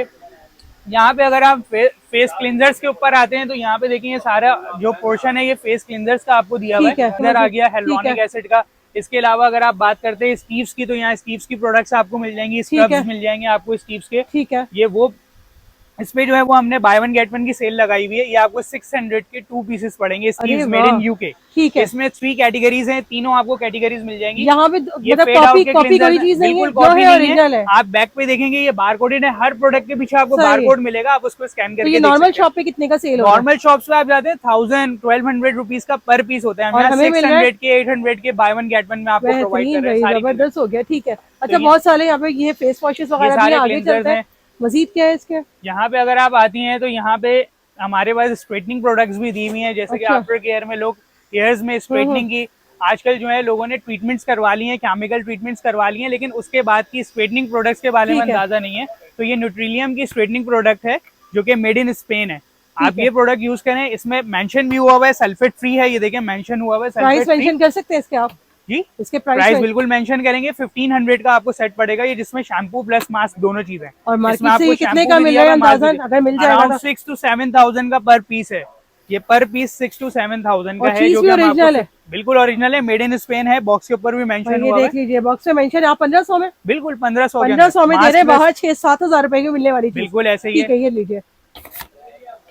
यहाँ पे अगर आप फेस क्लिनजर्स के ऊपर आते हैं तो यहाँ पे देखिए ये सारा जो पोर्शन है ये फेस क्लिनजर्स का आपको दिया हुआ है। इधर आ गया हाइड्रोनिक एसिड का। इसके अलावा अगर आप बात करते हैं स्टीव्स की, तो यहाँ स्टीव्स की प्रोडक्ट्स आपको मिल जाएंगी, स्क्रब्स मिल जाएंगे आपको स्टीव्स के। ठीक है। ये वो इसमें जो है वो हमने बाय वन गेट वन की सेल लगाई हुई है। ये आपको 600 के 2 पीसेस पड़ेंगे, स्टीव्स मेड इन यूके। ठीक है। इसमें 3 कैटेगरीज हैं, तीनों आपको कैटेगरीज मिल जाएंगी। यहाँ पे मतलब कॉपी कोई चीज नहीं है, जो है ओरिजिनल है। आप बैक पे देखेंगे ये बारकोडेड है, हर प्रोडक्ट के पीछे आपको बारकोड मिलेगा, आप उसको स्कैन करके। ये नॉर्मल शॉप पे कितने का सेल होगा? नॉर्मल शॉप पे आप जाते हैं 1000-1200 रुपीज का पर पीस होता है। हमें 600 के 800 के बाय वन गेट वन में आपको प्रोवाइड कर रहे हैं। जबरदस्त हो गया। ठीक है। अच्छा, बहुत सारे यहाँ पे ये फेस वॉशेस वगैरह भी आगे चलते हैं। मजीद क्या है इसके? यहाँ पे अगर आप आती हैं तो यहाँ पे हमारे पास स्ट्रेटनिंग प्रोडक्ट्स भी दी हुई हैं, जैसे कि आफ्टर केयर में लोग हेयर्स में स्ट्रेटनिंग की आजकल जो है लोगों ने ट्रीटमेंट्स करवा ली हैं, केमिकल ट्रीटमेंट्स करवा ली हैं, लेकिन उसके बाद की स्ट्रेटनिंग प्रोडक्ट्स के बारे में अंदाजा नहीं है। तो ये न्यूट्रिलियम की स्ट्रेटनिंग प्रोडक्ट है जो कि मेड इन स्पेन है। आप ये प्रोडक्ट यूज करें, इसमें मेंशन भी हुआ हुआ है सल्फेट फ्री है। ये देखें मेंशन हुआ हुआ है सल्फेट फ्री। मेंशन कर सकते हैं इसके आप? जी, इसके प्राइस बिल्कुल मेंशन करेंगे। 1500 का आपको सेट पड़ेगा, ये जिसमें शैम्पू प्लस मास्क दोनों चीजें। और मार्केट से कितने का मिल रहा है अंदाज़न, अगर मिल जाएगा? 6,000 to 7,000 का पर पीस है। ये पर पीस 6 to 7,000 का और है, चीज जो भी कि हम ओरिजिनल आपको है। बिल्कुल ओरिजिनल है, मेड इन स्पेन है, बॉक्स के ऊपर भी मेंशन ये हुआ हुआ देख है। लीजिए बॉक्स में मेंशन, आप 1500 में, बिल्कुल 1500 के 1500 अंदर में दे रहे हैं, मास्क बाहर 6-7 हजार रुपए की मिलने वाली चीज। बिल्कुल ऐसे ही ठीक है। है, ये लीजिए।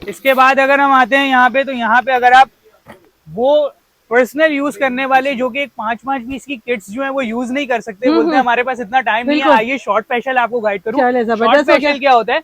इसके बाद अगर हम आते हैं यहाँ पे, तो यहाँ पे अगर आप वो पर्सनल यूज करने वाले जो कि 5-5 पीस की किट्स जो है वो यूज नहीं कर सकते, बोलते हैं हमारे पास इतना टाइम नहीं है, बिल्कुल। आइए शॉर्ट फेशियल आपको गाइड करूँ। चले, शॉर्ट जबरदस्त हो गया। फेशियल क्या होता है,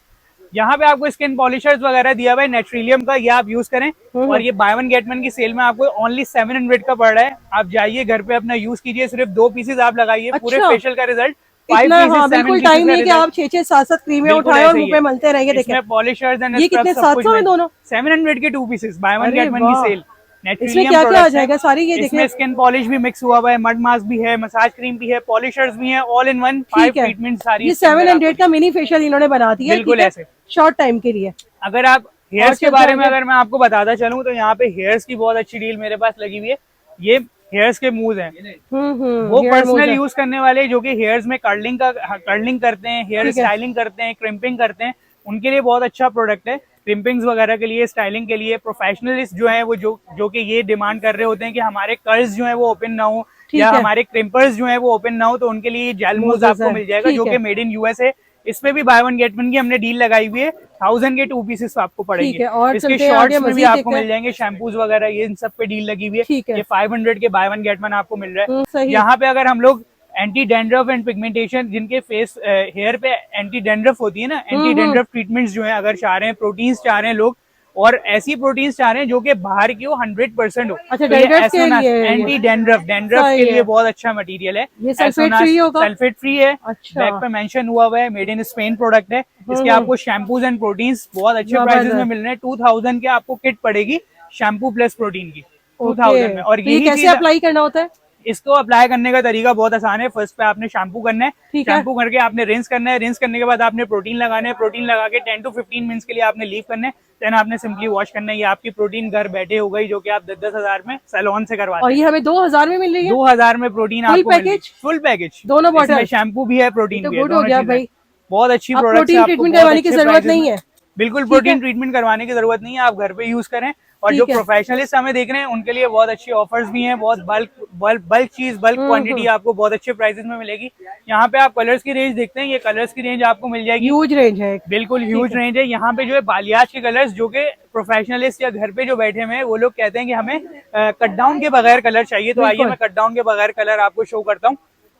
यहाँ पे आपको स्किन पॉलिशर्स वगैरह दिया हुआ है नेट्रिलियम का, ये आप यूज करें। और ये बाय वन गेट वन की सेल में आपको ओनली 700 का पड़ रहा है। आप जाइए घर पे अपना यूज कीजिए, सिर्फ 2 पीसेज आप लगाइए, पूरे अच्छा, फेशियल का रिजल्ट 5 इतना, पीसेज हाँ 7 बिल्कुल पीसेज टाइम का नहीं है कि रिजल्ट। आप 6-6 7-7 क्रीमें बिल्कुल उठाए और ऐसे मुंह ही पे है। मलते रहेंगे। देखें इसमें पॉलिशर्स एंड ये स्क्रब कितने, सब कुछ 700 में दोनों? 700 के 2 पीसेस, बाय वन अरे गेट वन की वाह, सेल। इसमें नेट्रिलियम क्या क्या आ प्रोडक्ट्स हैं। जाएगा सारी, ये इसमें देखिए। स्किन पॉलिश भी मिक्स हुआ हुआ है, मड मास्क भी है, मसाज क्रीम भी है, पॉलिशर्स भी है, ऑल इन वन 5 ठीक है, ट्रीटमेंट सारी ये इसके अंदर आपको 700 का मिनी फेशियल इन्होंने बना दिया है। बिल्कुल ठीक है, ऐसे। शॉर्ट टाइम के लिए। अगर आप और हेयर्स के चलते बारे में आगे। अगर मैं आपको बताता चलूं, तो यहाँ पे हेयर्स की बहुत अच्छी डील मेरे पास लगी हुई है। ये हेयर्स के मूव हैं, वो हेयर पर्सनल मोजा। यूज करने वाले जो कि हेयर्स में कर्लिंग करते हैं, हेयर ठीक है। स्टाइलिंग करते हैं, क्रिम्पिंग करते हैं, उनके लिए बहुत अच्छा प्रोडक्ट है। क्रिम्पिंग्स वगैरह के लिए, स्टाइलिंग के लिए, प्रोफेशनलिस्ट जो है वो जो कि ये डिमांड कर रहे होते हैं कि हमारे कर्ल्स जो है वो ओपन ना हो, या ठीक है, हमारे क्रिम्पर्स जो है वो ओपन ना हो, तो उनके लिए जेल मूव मोजेस आपको है। मिल जाएगा, ठीक जो है, कि मेड इन यूएस है। इसमें भी बाय वन गेट वन की हमने डील लगाई हुई है, 1000 के 2 पीसेस आपको ठीक पड़ेंगे। है। और इसके चलते हैं आगे, शॉर्ट्स में भी मजीद आपको देखते मिल हैं। जाएंगे, शैम्पूज वगैरह, ये इन सब पे डील लगी हुई है। ठीक है। ये 500 के बाय वन गेट वन आपको मिल रहा है। सही। यहाँ पे अगर हम लोग एंटी डेंड्रफ एंड पिगमेंटेशन, जिनके फेस हेयर पे एंटी डेंड्रफ होती है ना, एंटी डेंड्रफ ट्रीटमेंट्स जो है अगर चाह रहे हैं, प्रोटीन्स चाह रहे हैं लोग, और ऐसी प्रोटीन्स चाह रहे हैं जो कि बाहर की हो, 100% हो, अच्छा, तो ये डेंड्रफ के लिए है ये। एंटी डेंड्रफ सही के लिए है। बहुत अच्छा मटेरियल है। ये सल्फेट फ्री होगा? सल्फेट फ्री है। अच्छा। बैक पे मेंशन हुआ हुआ है, मेड इन स्पेन प्रोडक्ट है। इसके आपको शैम्पूज एंड प्रोटीन्स बहुत अच्छे प्राइसेस में जबरदस्त। मिल रहे हैं। 2000 के आपको किट पड़ेगी शैम्पू प्लस प्रोटीन की, ओके, 2000 में। और तो ये यही कैसे चीज अप्लाई करना होता है? इसको अप्लाई करने का तरीका बहुत आसान है। फर्स्ट पे आपने शैम्पू करना है, ठीक है। शैम्पू करके आपने रिंस करना है, रिंस करने के बाद आपने प्रोटीन लगाना है, प्रोटीन लगा के 10 to 15 मिनट्स के लिए आपने लीव करना है, देन आपने सिंपली वॉश करना है। ये आपकी प्रोटीन घर बैठे हो गई, जो कि आप 10-10 हजार में सैलून से करवाते और हैं। ये हमें 2000 में मिल रही है? 2000 में प्रोटीन फुल आपको मिल रही है। पैकेज? फुल पैकेज, दोनों बॉटल? शैम्पू भी है, प्रोटीन तो भी है, गुड हो दोनों गया चीजें भाई। बहुत अच्छी अब प्रोडक्ट्स है। प्रोटीन आपको ट्रीटमेंट बहुत करवाने की अच्छे जरूरत प्राइसेस नहीं में है? बिल्कुल ठीक प्रोटीन है, ट्रीटमेंट करवाने की जरूरत नहीं है, आप घर पे यूज करें। और जो ठीक है। प्रोफेशनलिस्ट हमें देख रहे हैं उनके लिए बहुत अच्छी ऑफर्स भी हैं, बहुत बल्क चीज, बल्क क्वांटिटी आपको बहुत अच्छे प्राइसेस में मिलेगी। यहाँ पे आप कलर्स की रेंज देखते हैं, ये कलर्स की रेंज आपको मिल जाएगी, ह्यूज रेंज है। बिल्कुल ह्यूज रेंज है। यहाँ पे जो है बालियाज के कलर्स, जो कि प्रोफेशनलिस्ट या घर पे जो बैठे हुए हैं वो लोग कहते हैं कि हमें कट डाउन के बगैर कलर चाहिए, तो आइए मैं कट डाउन के बगैर कलर आपको शो करता हूँ।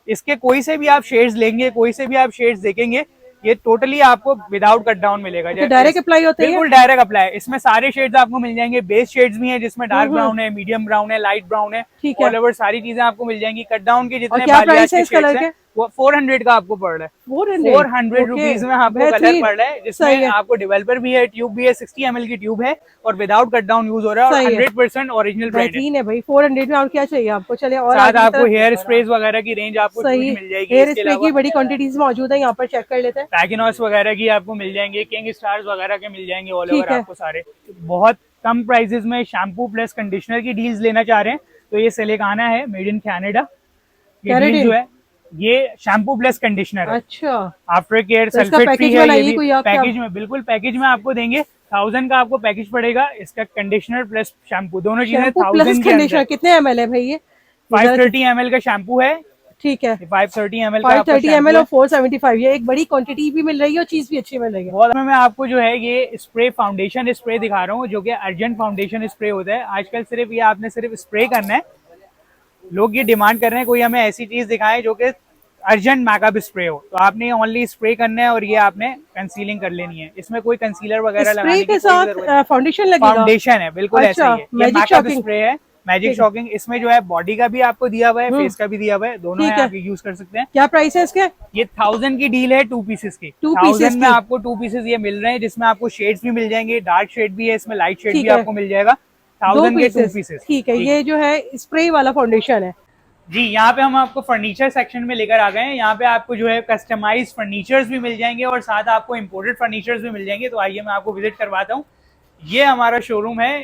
इसके कोई से भी आप शेड्स लेंगे, कोई से भी आप शेड्स देखेंगे, ये टोटली आपको विदाउट कट डाउन मिलेगा। तो डायरेक्ट अप्लाई होता है? बिल्कुल डायरेक्ट अप्लाई। इसमें सारे शेड्स आपको मिल जाएंगे, बेस शेड्स भी हैं जिसमें डार्क ब्राउन है, मीडियम ब्राउन है, लाइट ब्राउन है, ठीक है। ऑल ओवर सारी चीजें आपको मिल जाएंगी। कट डाउन के जितने क्या बालियाज प्राइस है के इस कलर शेड्स के? हैं वो 400 का आपको पड़ रहा है। 400 ओके, रुपीज में आपको कलर बेहतरीन। पड़ रहा है, सही जिसमें है। आपको डेवलपर भी है, ट्यूब भी है, 60 ml की ट्यूब है, और विदाउट कट डाउन यूज हो रहा है, और सही है। 100% ओरिजिनल ब्रांड है। बेहतरीन है भाई। 400 में और क्या चाहिए आपको? चले और साथ आगे की आपको तरफ। हेयर स्प्रेज वगैरह की रेंज आपको सही, मिल जाएगी। हेयर इसके स्प्रे अलावा की बड़ी क्वांटिटीज मौजूद है, यहाँ पर चेक कर लेते हैं। पैकिनॉस वगैरह की आपको मिल जाएंगे, किंग स्टार्स वगैरह के मिल जाएंगे, ऑल ठीक ओवर है। आपको सारे बहुत कम प्राइसेस में शैम्पू प्लस कंडीशनर की डील्स लेना चाह रहे हैं, तो ये सिलिकाना है, मेड इन कनाडा। ये डील जो है ये शैम्पू प्लस कंडीशनर है। अच्छा, आफ्टर केयर तो इसका सल्फेट फ्री पैकेज है, ये बनाइए भी कोई आप क्या? पैकेज में, बिल्कुल पैकेज में आपको देंगे। 1000 का आपको पैकेज पड़ेगा, इसका कंडीशनर प्लस शैम्पू दोनों चीजें शैम्पू 1000 प्लस के कंडीशनर अंदर। कितने ml है भाई ये? 530 ml का शैम्पू है, ठीक है, 530 ml का 530 ml और 475, ये एक बड़ी क्वांटिटी भी मिल रही है और चीज भी अच्छी मिल रही है। बहुत। मैं आपको जो है ये स्प्रे, फाउंडेशन स्प्रे दिखा रहा हूँ, जो कि अर्जेंट फाउंडेशन स्प्रे होता है आजकल। सिर्फ ये आपने सिर्फ स्प्रे करना है, लोग ये डिमांड कर रहे हैं कोई हमें ऐसी चीज दिखाए जो कि अर्जेंट मेकअप स्प्रे हो, तो आपने ओनली स्प्रे करना है, और ये आपने कंसीलिंग कर लेनी है। इसमें कोई कंसीलर वगैरह स्प्रे लगाने के की कोई साथ जरूरत नहीं। फाउंडेशन लगेगा? फाउंडेशन है, बिल्कुल अच्छा, ऐसा ही है। ये मैजिक मेकअप शॉकिंग स्प्रे है, मैजिक शॉकिंग। इसमें जो है बॉडी का भी आपको दिया हुआ है, फेस का भी दिया हुआ है, दोनों है, आप यूज कर सकते हैं। क्या प्राइस है इसके? ये 1000 की डील है 2 पीसेस की। 1000 में आपको 2 पीसेस ये मिल रहे हैं, जिसमें आपको शेड्स भी मिल जाएंगे, डार्क शेड भी है इसमें, लाइट शेड भी आपको मिल जाएगा। 1000 के 2 पीसेस। ठीक है, ये जो है स्प्रे वाला फाउंडेशन है जी। यहाँ पे हम आपको फर्नीचर सेक्शन में लेकर आ गए हैं। यहाँ पे आपको जो है कस्टमाइज फर्नीचर्स भी मिल जाएंगे, और साथ आपको इम्पोर्टेड फर्नीचर्स भी मिल जाएंगे। तो आइए मैं आपको विजिट करवाता हूँ। ये हमारा शोरूम है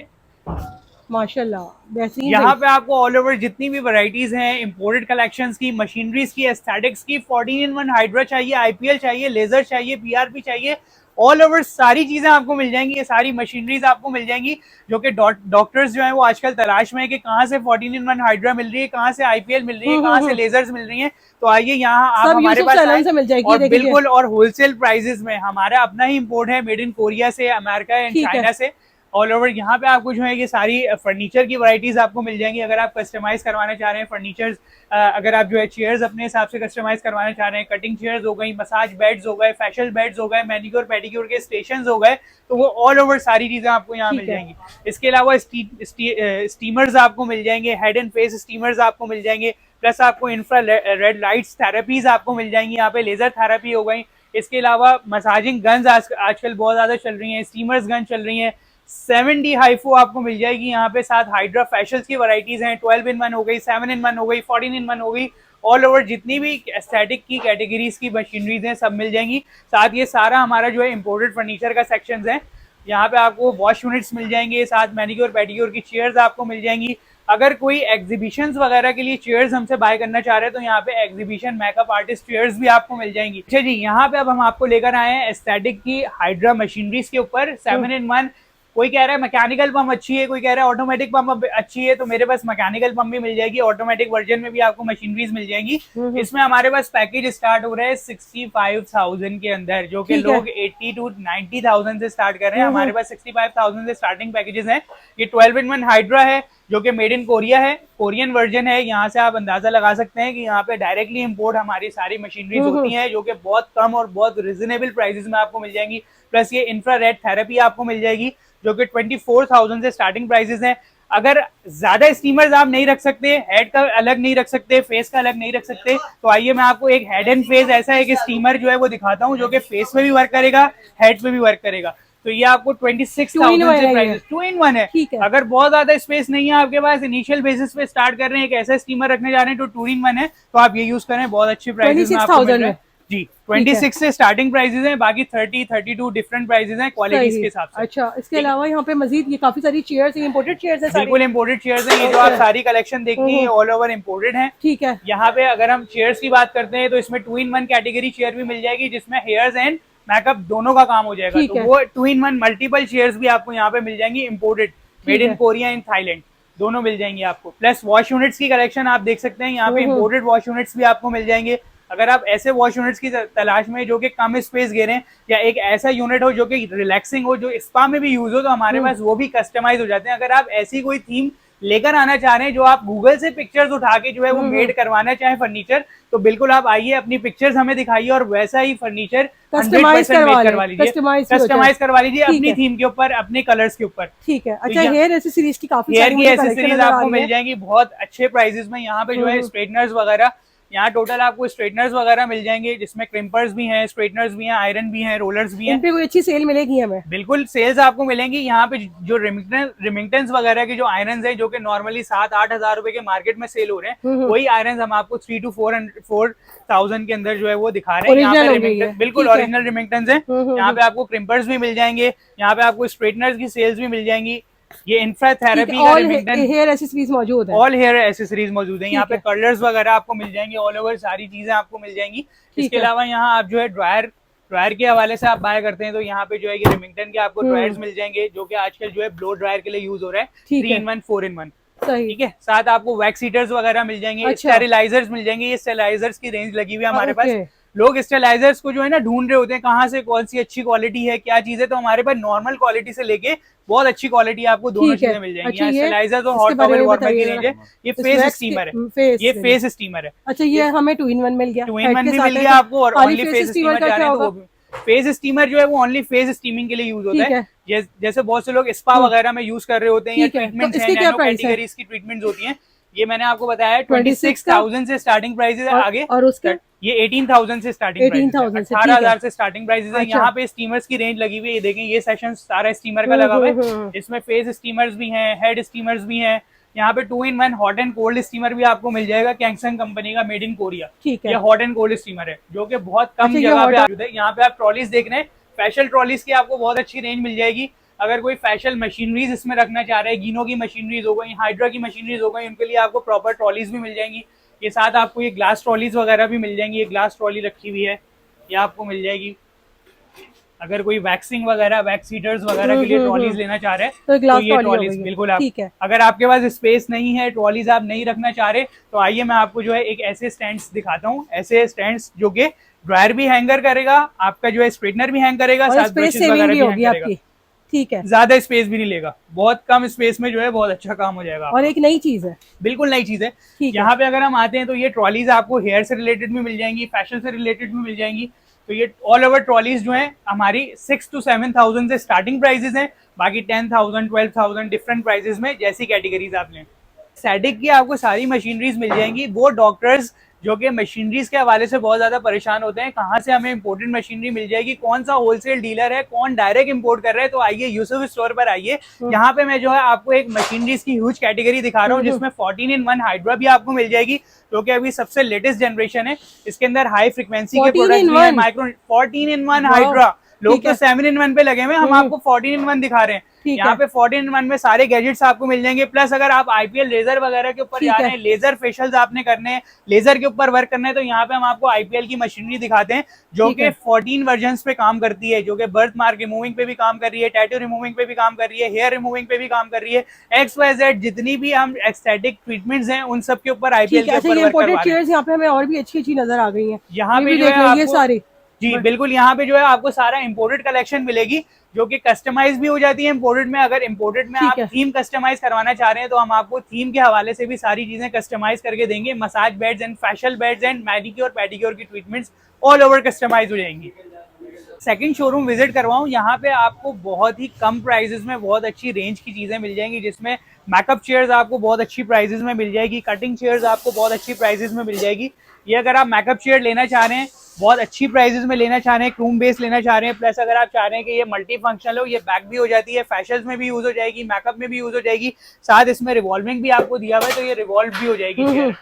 माशाल्लाह, बेहतरीन। यहाँ पे आपको ऑल ओवर जितनी भी वैरायटीज हैं, इंपोर्टेड कलेक्शंस की, मशीनरीज की, एस्थेटिक्स की, 14 in 1 हाइड्रा चाहिए, आईपीएल चाहिए, लेजर चाहिए, पीआरपी चाहिए, ऑल ओवर सारी चीजें आपको मिल जाएंगी। ये सारी मशीनरीज आपको मिल जाएंगी जो कि डॉक्टर्स जो हैं वो आजकल तलाश में है कि कहाँ से 14 in 1 हाइड्रा मिल रही है, कहाँ से आईपीएल मिल रही है, कहाँ से लेजर्स मिल रही हैं। तो आइए यहाँ आप सब हमारे यूसुफ पास सैलून आए से मिल जाएगी, और देखिए। बिल्कुल, और होलसेल प्राइसेस में। हमारा अपना ही इंपोर्ट है, मेड इन कोरिया से, अमेरिका एंड ठीक है। चाइना से। ऑल ओवर यहाँ पे आपको जो है ये सारी फर्नीचर की वैरायटीज आपको मिल जाएंगी। अगर आप कस्टमाइज करवाना चाह रहे हैं फर्नीचर्स, अगर आप जो है चेयर्स अपने हिसाब से कस्टमाइज करवाना चाह रहे हैं, कटिंग चेयर्स हो गई, मसाज बेड्स हो गए, फेशियल बेड्स हो गए, मैनिक्योर पेडिक्योर के स्टेशंस हो गए, तो वो ऑल ओवर सारी चीजें आपको यहाँ मिल जाएंगी। इसके अलावा स्टीमर्स आपको मिल जाएंगे, हेड एंड फेस स्टीमर्स आपको मिल जाएंगे, प्लस आपको इंफ्रा रेड लाइट्स थेरेपीज आपको मिल जाएंगी। यहाँ पे लेजर थेरेपी हो गई। इसके अलावा मसाजिंग गन्स आजकल बहुत ज्यादा चल रही हैं, स्टीमर्स गन चल रही हैं। 7D हाइफो आपको मिल जाएगी यहाँ पे, साथ हाइड्रा फेशियल्स की वैरायटीज हैं, 12 in 1 हो गई, 7 in 1 हो गई, 14 in 1 हो गई। ऑल ओवर जितनी भी एस्थेटिक की कैटेगरीज की मशीनरीज हैं सब मिल जाएंगी। साथ ये सारा हमारा जो है इंपोर्टेड फर्नीचर का सेक्शन है। यहाँ पे आपको वॉश यूनिट्स मिल जाएंगे, साथ मैनिक्योर पेडिक्योर की चेयर्स आपको मिल जाएंगी। अगर कोई एग्जीबिशंस वगैरह के लिए चेयर्स हमसे बाय करना चाह रहे हैं तो यहाँ पे एग्जीबिशन मेकअप आर्टिस्ट चेयर्स भी आपको मिल जाएंगी। अच्छा जी, यहाँ पे अब हम आपको लेकर आए हैं एस्थेटिक की हाइड्रा मशीनरीज के ऊपर। 7 in 1, कोई कह रहा है मैकेनिकल पंप अच्छी है, कोई कह रहा है ऑटोमेटिक पंप अच्छी है, तो मेरे पास मैकेनिकल पंप भी मिल जाएगी, ऑटोमेटिक वर्जन में भी आपको मशीनरीज मिल जाएंगी। इसमें हमारे पास पैकेज स्टार्ट हो रहे हैं 65,000 के अंदर, जो कि लोग 80 to 90,000 से स्टार्ट कर रहे हैं। हमारे पास 65,000 से स्टार्टिंग पैकेजेस हैं। ये 12 in 1 हाइड्रा है जो कि मेड इन कोरिया है, कोरियन वर्जन है। यहाँ से आप अंदाजा लगा सकते हैं कि यहाँ पे डायरेक्टली इंपोर्ट हमारी सारी मशीनरीज होती हैं, जो कि बहुत कम और बहुत रिजनेबल प्राइसेस में आपको मिल जाएंगी। प्लस ये इंफ्रारेड थेरेपी आपको मिल जाएगी जो कि 24,000 से स्टार्टिंग प्राइसेस हैं। अगर ज्यादा स्टीमर्स आप नहीं रख सकते, हेड का अलग नहीं रख सकते, फेस का अलग नहीं रख सकते, तो आइए मैं आपको एक हेड एंड फेस ऐसा एक स्टीमर जो है वो दिखाता हूँ, जो कि फेस में भी वर्क करेगा, हेड में भी वर्क करेगा। तो ये आपको 26,000 से प्राइस 2 in 1 है। अगर बहुत ज्यादा स्पेस नहीं है आपके पास, इनिशियल बेसिस पे स्टार्ट कर रहे हैं, एक ऐसा स्टीमर रखने जा रहे हैं तो 2 in 1 है, तो आप ये यूज करें, बहुत अच्छी प्राइसेस में आपको मिल रहा है जी। 26 से स्टार्टिंग प्राइसेस हैं, बाकी 30, 32 डिफरेंट प्राइसेस हैं क्वालिटीज के हिसाब से। अच्छा, इसके अलावा यहाँ पे मजीद ये काफी सारी चेयर्स हैं, इंपोर्टेड चेयर्स हैं। बिल्कुल इंपोर्टेड चेयर्स हैं। ये जो आप सारी कलेक्शन देखती हैं ऑल ओवर इंपोर्टेड हैं। ठीक है। यहाँ पे अगर हम चेयर्स की बात करते हैं तो इसमें 2 in 1 कैटेगरी चेयर भी मिल जाएगी, जिसमें हेयर्स एंड मैकअप दोनों का काम हो जाएगा। तो वो 2 in 1 मल्टीपल चेयर्स भी आपको यहाँ पे मिल जाएंगी, imported, made in Korea in Thailand, दोनों मिल जाएंगी आपको। प्लस वॉश यूनिट्स की कलेक्शन आप देख सकते हैं, यहाँ पे इंपोर्टेड वॉश यूनिट्स भी आपको मिल जाएंगे। अगर आप ऐसे वॉश यूनिट्स की तलाश में जो कि कम स्पेस घेरें, या एक ऐसा यूनिट हो जो कि रिलैक्सिंग हो, जो स्पा में भी यूज हो, तो हमारे पास वो भी कस्टमाइज हो जाते हैं। अगर आप ऐसी कोई थीम लेकर आना चाह रहे हैं जो आप गूगल से पिक्चर्स उठा के जो है वो मेड करवाना चाहें फर्नीचर, तो बिल्कुल आप आइए, अपनी पिक्चर्स हमें दिखाइए और वैसा ही फर्नीचर 100% मेड करवा लीजिए, कस्टमाइज करवा लीजिए अपनी थीम के ऊपर, अपने कलर्स के ऊपर। ठीक है। अच्छा, हेयर एक्सेसरीज की काफी सारी एक्सेसरीज आपको मिल जाएंगी बहुत अच्छे प्राइसेस में। यहाँ पे जो है स्ट्रेटनर्स वगैरह, यहाँ टोटल आपको स्ट्रेटनर्स वगैरह मिल जाएंगे, जिसमें क्रिम्पर्स भी हैं, स्ट्रेटनर्स भी हैं, आयरन भी हैं, रोलर्स भी हैं। इन पे कोई अच्छी सेल मिलेगी हमें? बिल्कुल सेल्स आपको मिलेंगी। यहाँ पे जो रिमिंगटन्स वगैरह के जो आयरन है, जो कि नॉर्मली 7-8 हजार रुपए के मार्केट में सेल हो रहे हैं, वही आयरन हम आपको 3 to 4,000 के अंदर जो है वो दिखा रहे हैं। यहाँ पे बिल्कुल ओरिजिनल रिमिंगटन्स है। यहाँ पे आपको क्रिम्पर्स भी मिल जाएंगे, यहाँ पे आपको स्ट्रेटनर्स की सेल्स भी मिल जाएंगी। ये इंफ्रा थेरेपी का हेयर एक्सेसरीज मौजूद है, ऑल हेयर एक्सेसरीज मौजूद है। यहाँ पे कर्लर्स वगैरह आपको मिल जाएंगे, ऑल ओवर सारी चीजें आपको मिल जाएंगी। इसके अलावा यहाँ आप जो है ड्रायर के हवाले से आप बाय करते हैं तो यहाँ पे जो है ये रिमिंगटन के आपको ड्रायर्स मिल जाएंगे, जो कि आजकल जो है ब्लो ड्रायर के लिए यूज हो रहा है। 3 in 1 4 in 1 ठीक है। साथ आपको वैक्स हीटर्स वगैरह मिल जाएंगे, स्टेरिलाइजर्स मिल जाएंगे। ये स्टेरिलाइजर्स की रेंज लगी हुई है हमारे पास। लोग स्टेलाइजर्स को जो है ना ढूंढ रहे होते हैं, कहाँ से कौन सी अच्छी क्वालिटी है, क्या चीज है, तो हमारे पास नॉर्मल क्वालिटी से लेके बहुत अच्छी क्वालिटी आपको दोनों चीजें मिल जाएंगी। अच्छा, स्टेलाइजर तो हॉट टॉवल वार्मर की रेंज है। ये फेस स्टीमर है, ये फेस स्टीमर है। अच्छा, ये हमें 2 in 1 मिल गया, 2 in 1 भी मिल गया आपको। और ओनली फेस स्टीमर जा रहे हैं तो फेस स्टीमर जो है वो ओनली फेस स्टीमिंग के लिए यूज होता है। जैसे बहुत से लोग स्पा वगैरह में यूज कर रहे होते हैं, या ट्रीटमेंट कैटेगरीज की ट्रीटमेंट होती है। ये मैंने आपको बताया 26,000 से स्टार्टिंग प्राइसेस है। आगे और उसका ये 18,000 से स्टार्टिंग प्राइस है, 18,000 से स्टार्टिंग प्राइसेस है। यहाँ पे स्टीमर्स की रेंज लगी हुई है, ये देखें, ये सेशन सारा स्टीमर का लगा हुआ है। इसमें फेस स्टीमर्स भी हैं, हेड स्टीमर्स भी हैं। यहाँ पे 2 in 1 hot and cold steamer भी आपको मिल जाएगा, कैंगसन कंपनी का, मेड इन कोरिया। ये हॉट एंड कोल्ड स्टीमर है, जो कि बहुत कम जगह पे मौजूद है। यहाँ पे आप ट्रॉलीज देख रहे हैं, स्पेशल ट्रॉलीज की आपको बहुत अच्छी रेंज मिल जाएगी। अगर कोई स्पेशल मशीनरीज इसमें रखना चाह रहे हैं, गिनो की मशीनरीज हो गई, हाइड्रा की मशीनरीज हो गई, उनके लिए आपको प्रॉपर ट्रॉलीज भी मिल जाएंगी। ये साथ आपको ये ग्लास ट्रॉलीज वगैरह भी मिल जाएंगी। ये ग्लास ट्रॉली रखी हुई है, ये आपको मिल जाएगी। अगर कोई वैक्सिंग वगैरह, वैक्स हीटर्स वगैरह के लिए ट्रॉलीज लेना चाह रहे हैं तो ये ट्रॉलीज बिल्कुल आप, अगर आपके पास स्पेस नहीं है, ट्रॉलीज आप नहीं रखना चाह रहे, तो आइए मैं आपको जो है एक ऐसे स्टैंड्स दिखाता हूँ। ऐसे स्टैंड्स जो कि ड्रायर भी हैंगर करेगा, आपका जो है स्ट्रेटनर भी हैंग करेगा, साथ ब्रशेस वगैरह भी हैंग करेगा। ठीक है, ज्यादा स्पेस भी नहीं लेगा, बहुत कम स्पेस में जो है बहुत अच्छा काम हो जाएगा। और एक नई चीज है, बिल्कुल नई चीज है। यहाँ पे अगर हम आते हैं तो ये ट्रॉलीज आपको हेयर से रिलेटेड भी मिल जाएंगी, फैशन से रिलेटेड भी मिल जाएंगी। तो ये ऑल ओवर ट्रॉलीज जो है हमारी 6 to 7,000 से स्टार्टिंग प्राइसेस हैं, बाकी 10,000 12,000 डिफरेंट प्राइसेस में जैसी कैटेगरीज आप लें। सैडिक की आपको सारी मशीनरीज मिल जाएंगी। वो डॉक्टर्स जो कि मशीनरीज के हवाले से बहुत ज्यादा परेशान होते हैं, कहाँ से हमें इंपोर्टेड मशीनरी मिल जाएगी, कौन सा होलसेल डीलर है, कौन डायरेक्ट इंपोर्ट कर रहा है, तो आइए यूसुफ स्टोर पर आइए। यहाँ पे मैं जो है आपको एक मशीनरीज की ह्यूज कैटेगरी दिखा रहा हूँ, जिसमें 14-in-1 हाइड्रा भी आपको मिल जाएगी, जो कि अभी सबसे लेटेस्ट जनरेशन है। इसके अंदर हाई फ्रिक्वेंसी के प्रोडक्ट भी है, माइक्रो 14-in-1 हाइड्रा। लोग तो 7-in-1 पे लगे हुए, हम आपको 14-in-1 दिखा रहे हैं। यहाँ पे 14-in-1 में सारे गैजेट्स आपको मिल जाएंगे। प्लस अगर आप आईपीएल लेजर वगैरह के ऊपर जा रहे हैं, लेजर फेशियल्स आपने करने हैं, लेजर के ऊपर वर्क करना है, तो यहाँ पे हम आपको आईपीएल की मशीनरी दिखाते हैं, जो कि 14 वर्जन्स पे काम करती है, जो कि बर्थ मार्क रिमूविंग पे भी काम कर रही है, टैटू रिमूविंग पे भी काम कर रही है, हेयर रिमूविंग पे भी काम कर रही है। XYZ जितनी भी हम एस्थेटिक ट्रीटमेंट्स हैं उन सब के ऊपर आईपीएल के ऊपर वर्क करवा रहे हैं। यहाँ पे हमें और भी अच्छी अच्छी नजर आ गई है। यहाँ पे जो है ये सारी, जी बिल्कुल, यहाँ पे जो है आपको सारा इंपोर्टेड कलेक्शन मिलेगी, जो कि कस्टमाइज भी हो जाती है इंपोर्टेड में। अगर इंपोर्टेड में आप थीम कस्टमाइज करवाना चाह रहे हैं तो हम आपको थीम के हवाले से भी सारी चीजें कस्टमाइज करके देंगे। Massage beds and facial beds and manicure pedicure की ट्रीटमेंट्स ऑल ओवर कस्टमाइज हो जाएंगी। सेकंड शोरूम विजिट करवाऊं, यहाँ पे आपको बहुत ही कम प्राइसेस में बहुत अच्छी रेंज की चीजें मिल जाएंगी, जिसमें मैकअप चेयर्स आपको बहुत अच्छी प्राइसेस में मिल जाएगी, कटिंग चेयर्स आपको बहुत अच्छी प्राइसेस में मिल जाएगी। ये अगर आप मैकअप चेयर लेना चाह रहे हैं, बहुत अच्छी प्राइसेस में लेना चाह रहे हैं, क्रूम बेस लेना चाह रहे हैं, प्लस अगर आप चाह रहे हैं कि ये मल्टी फंक्शनल हो, ये बैक भी हो जाती है, फैशल्स में भी यूज हो जाएगी, मेकअप में भी यूज हो जाएगी, साथ इसमें रिवॉल्विंग भी आपको दिया हुआ है, तो ये रिवॉल्व भी हो जाएगी।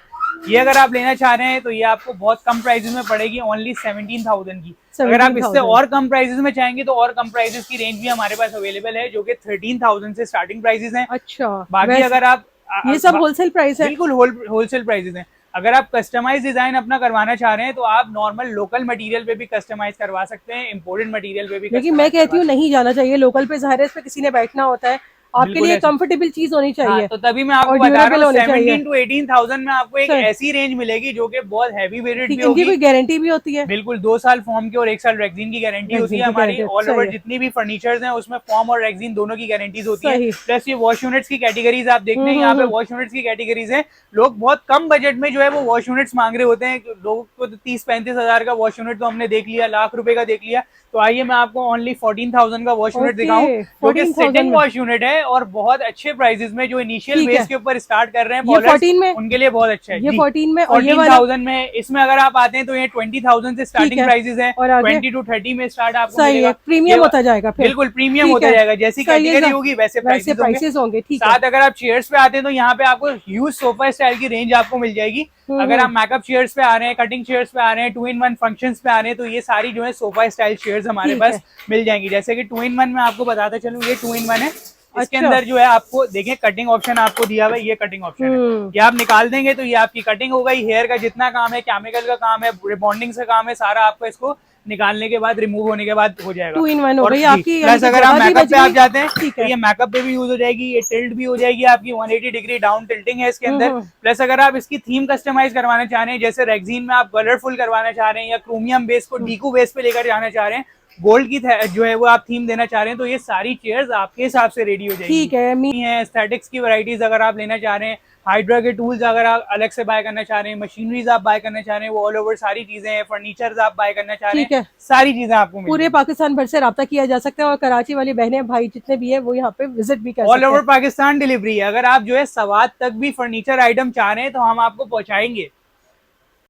ये अगर आप लेना चाह रहे हैं तो ये आपको बहुत कम प्राइसेस में पड़ेगी, ओनली 17,000 की। अगर आप इससे और कम प्राइसेस में चाहेंगे तो और कम प्राइसेस की रेंज भी हमारे पास अवेलेबल है, जो कि 13,000 से स्टार्टिंग प्राइसेस हैं। अच्छा, बाकी अगर आप ये सब होलसेल प्राइस है? बिल्कुल होलसेल प्राइसेस हैं। अगर आप कस्टमाइज डिजाइन अपना करवाना चाह रहे हैं तो आप नॉर्मल लोकल मटेरियल पे भी कस्टमाइज करवा सकते हैं, इंपोर्टेड मटेरियल पे भी। लेकिन मैं कहती हूँ नहीं जाना चाहिए लोकल पे, ज़ाहिर है इस पे किसी ने बैठना होता है, आपके लिए कंफर्टेबल चीज होनी चाहिए। हाँ, तो तभी मैं आपको बता रहा हूँ 17 to 18,000 में आपको एक ऐसी रेंज मिलेगी जो कि बहुत हैवी वेटेड भी होगी। कोई गारंटी भी होती है? बिल्कुल, 2 साल फॉर्म की और 1 साल रेक्सिन की गारंटी होती है हमारी। ऑल ओवर जितनी भी फर्नीचर्स हैं उसमें फॉर्म और रेक्सिन दोनों की गारंटीज होती है। प्लस ये वॉश यूनिट्स की कैटेगरीज आप देखते हैं, यहाँ पे वॉश यूनिट्स की कैटेगरीज है। लोग बहुत कम बजट में जो है वो वॉश यूनिट्स मांग रहे होते हैं, लोगों को 30-35 हजार का वॉश यूनिट तो हमने देख लिया, लाख रुपए का देख लिया। तो आइए मैं आपको ओनली 14,000 का वॉश यूनिट दिखाऊं, जो कि सिटिंग वॉश यूनिट है और बहुत अच्छे प्राइसेस में, जो इनिशियल बेस के ऊपर स्टार्ट कर रहे हैं बॉलर्स, उनके लिए बहुत अच्छा है। ये 14 में, 14,000 में। इसमें अगर आप आते हैं तो ये 20,000 से स्टार्टिंग प्राइसेस है, 20 to 30 में स्टार्ट आपको मिलेगा। प्रीमियम होता जाएगा, बिल्कुल प्रीमियम होता जाएगा, जैसी कैटेगरी होगी वैसे प्राइसेस होंगे। साथ अगर आप चेयर्स पे आते हैं तो यहाँ पे आपको ह्यूज सोफा स्टाइल की रेंज आपको मिल जाएगी। अगर आप मेकअप चेयर्स पे आ रहे हैं, कटिंग चेयर्स पे आ रहे हैं, 2-in-1 फंक्शंस पे आ रहे हैं, तो ये सारी जो है सोफा स्टाइल चेयर्स हमारे पास मिल जाएंगी। जैसे कि 2-in-1 में आपको बताता चलूं, ये 2-in-1 है। इसके अंदर जो है आपको देखिए कटिंग ऑप्शन आपको दिया हुआ है, ये कटिंग ऑप्शन है, ये आप निकाल देंगे तो ये आपकी कटिंग हो गई। हेयर का जितना काम है, केमिकल का काम है, रिबॉन्डिंग का काम है, सारा आपको इसको निकालने के बाद, रिमूव होने के बाद हो जाएगा। 2-in-1 हो गई आपकी। प्लस अगर आप मेकअप पे आप जाते हैं तो ये मेकअप पे भी यूज हो जाएगी, ये टिल्ट भी हो जाएगी आपकी, 180 डिग्री डाउन टिल्टिंग है इसके अंदर। प्लस अगर आप इसकी थीम कस्टमाइज करवाना चाह रहे हैं, जैसे रेक्सिन में आप कलरफुल करवाना चाह रहे हैं, या क्रोमियम बेस को डीकू बेस पे लेकर जाना चाह रहे हैं, गोल्ड की जो है वो आप थीम देना चाह रहे हैं, तो ये सारी चेयर्स आपके हिसाब से रेडी हो जाएगी। ठीक है। एस्थेटिक्स की वैरायटीज अगर आप लेना चाह रहे हैं, हाइड्रा के टूल्स अगर आप अलग से बाय करना चाह रहे हैं, मशीनरीज आप बाय करना चाह रहे हैं, वो ऑल ओवर सारी चीजें हैं, फर्नीचर आप बाय करना चाह रहे हैं, सारी चीजें आपको पूरे पाकिस्तान भर से राब्ता किया जा सकता है, और कराची वाली बहनें भाई जितने भी है वो यहाँ पे विजिट भी कर सकते हैं। ऑल ओवर पाकिस्तान डिलीवरी है। अगर आप जो है सवात तक भी फर्नीचर आइटम चाह रहे हैं तो हम आपको पहुंचाएंगे।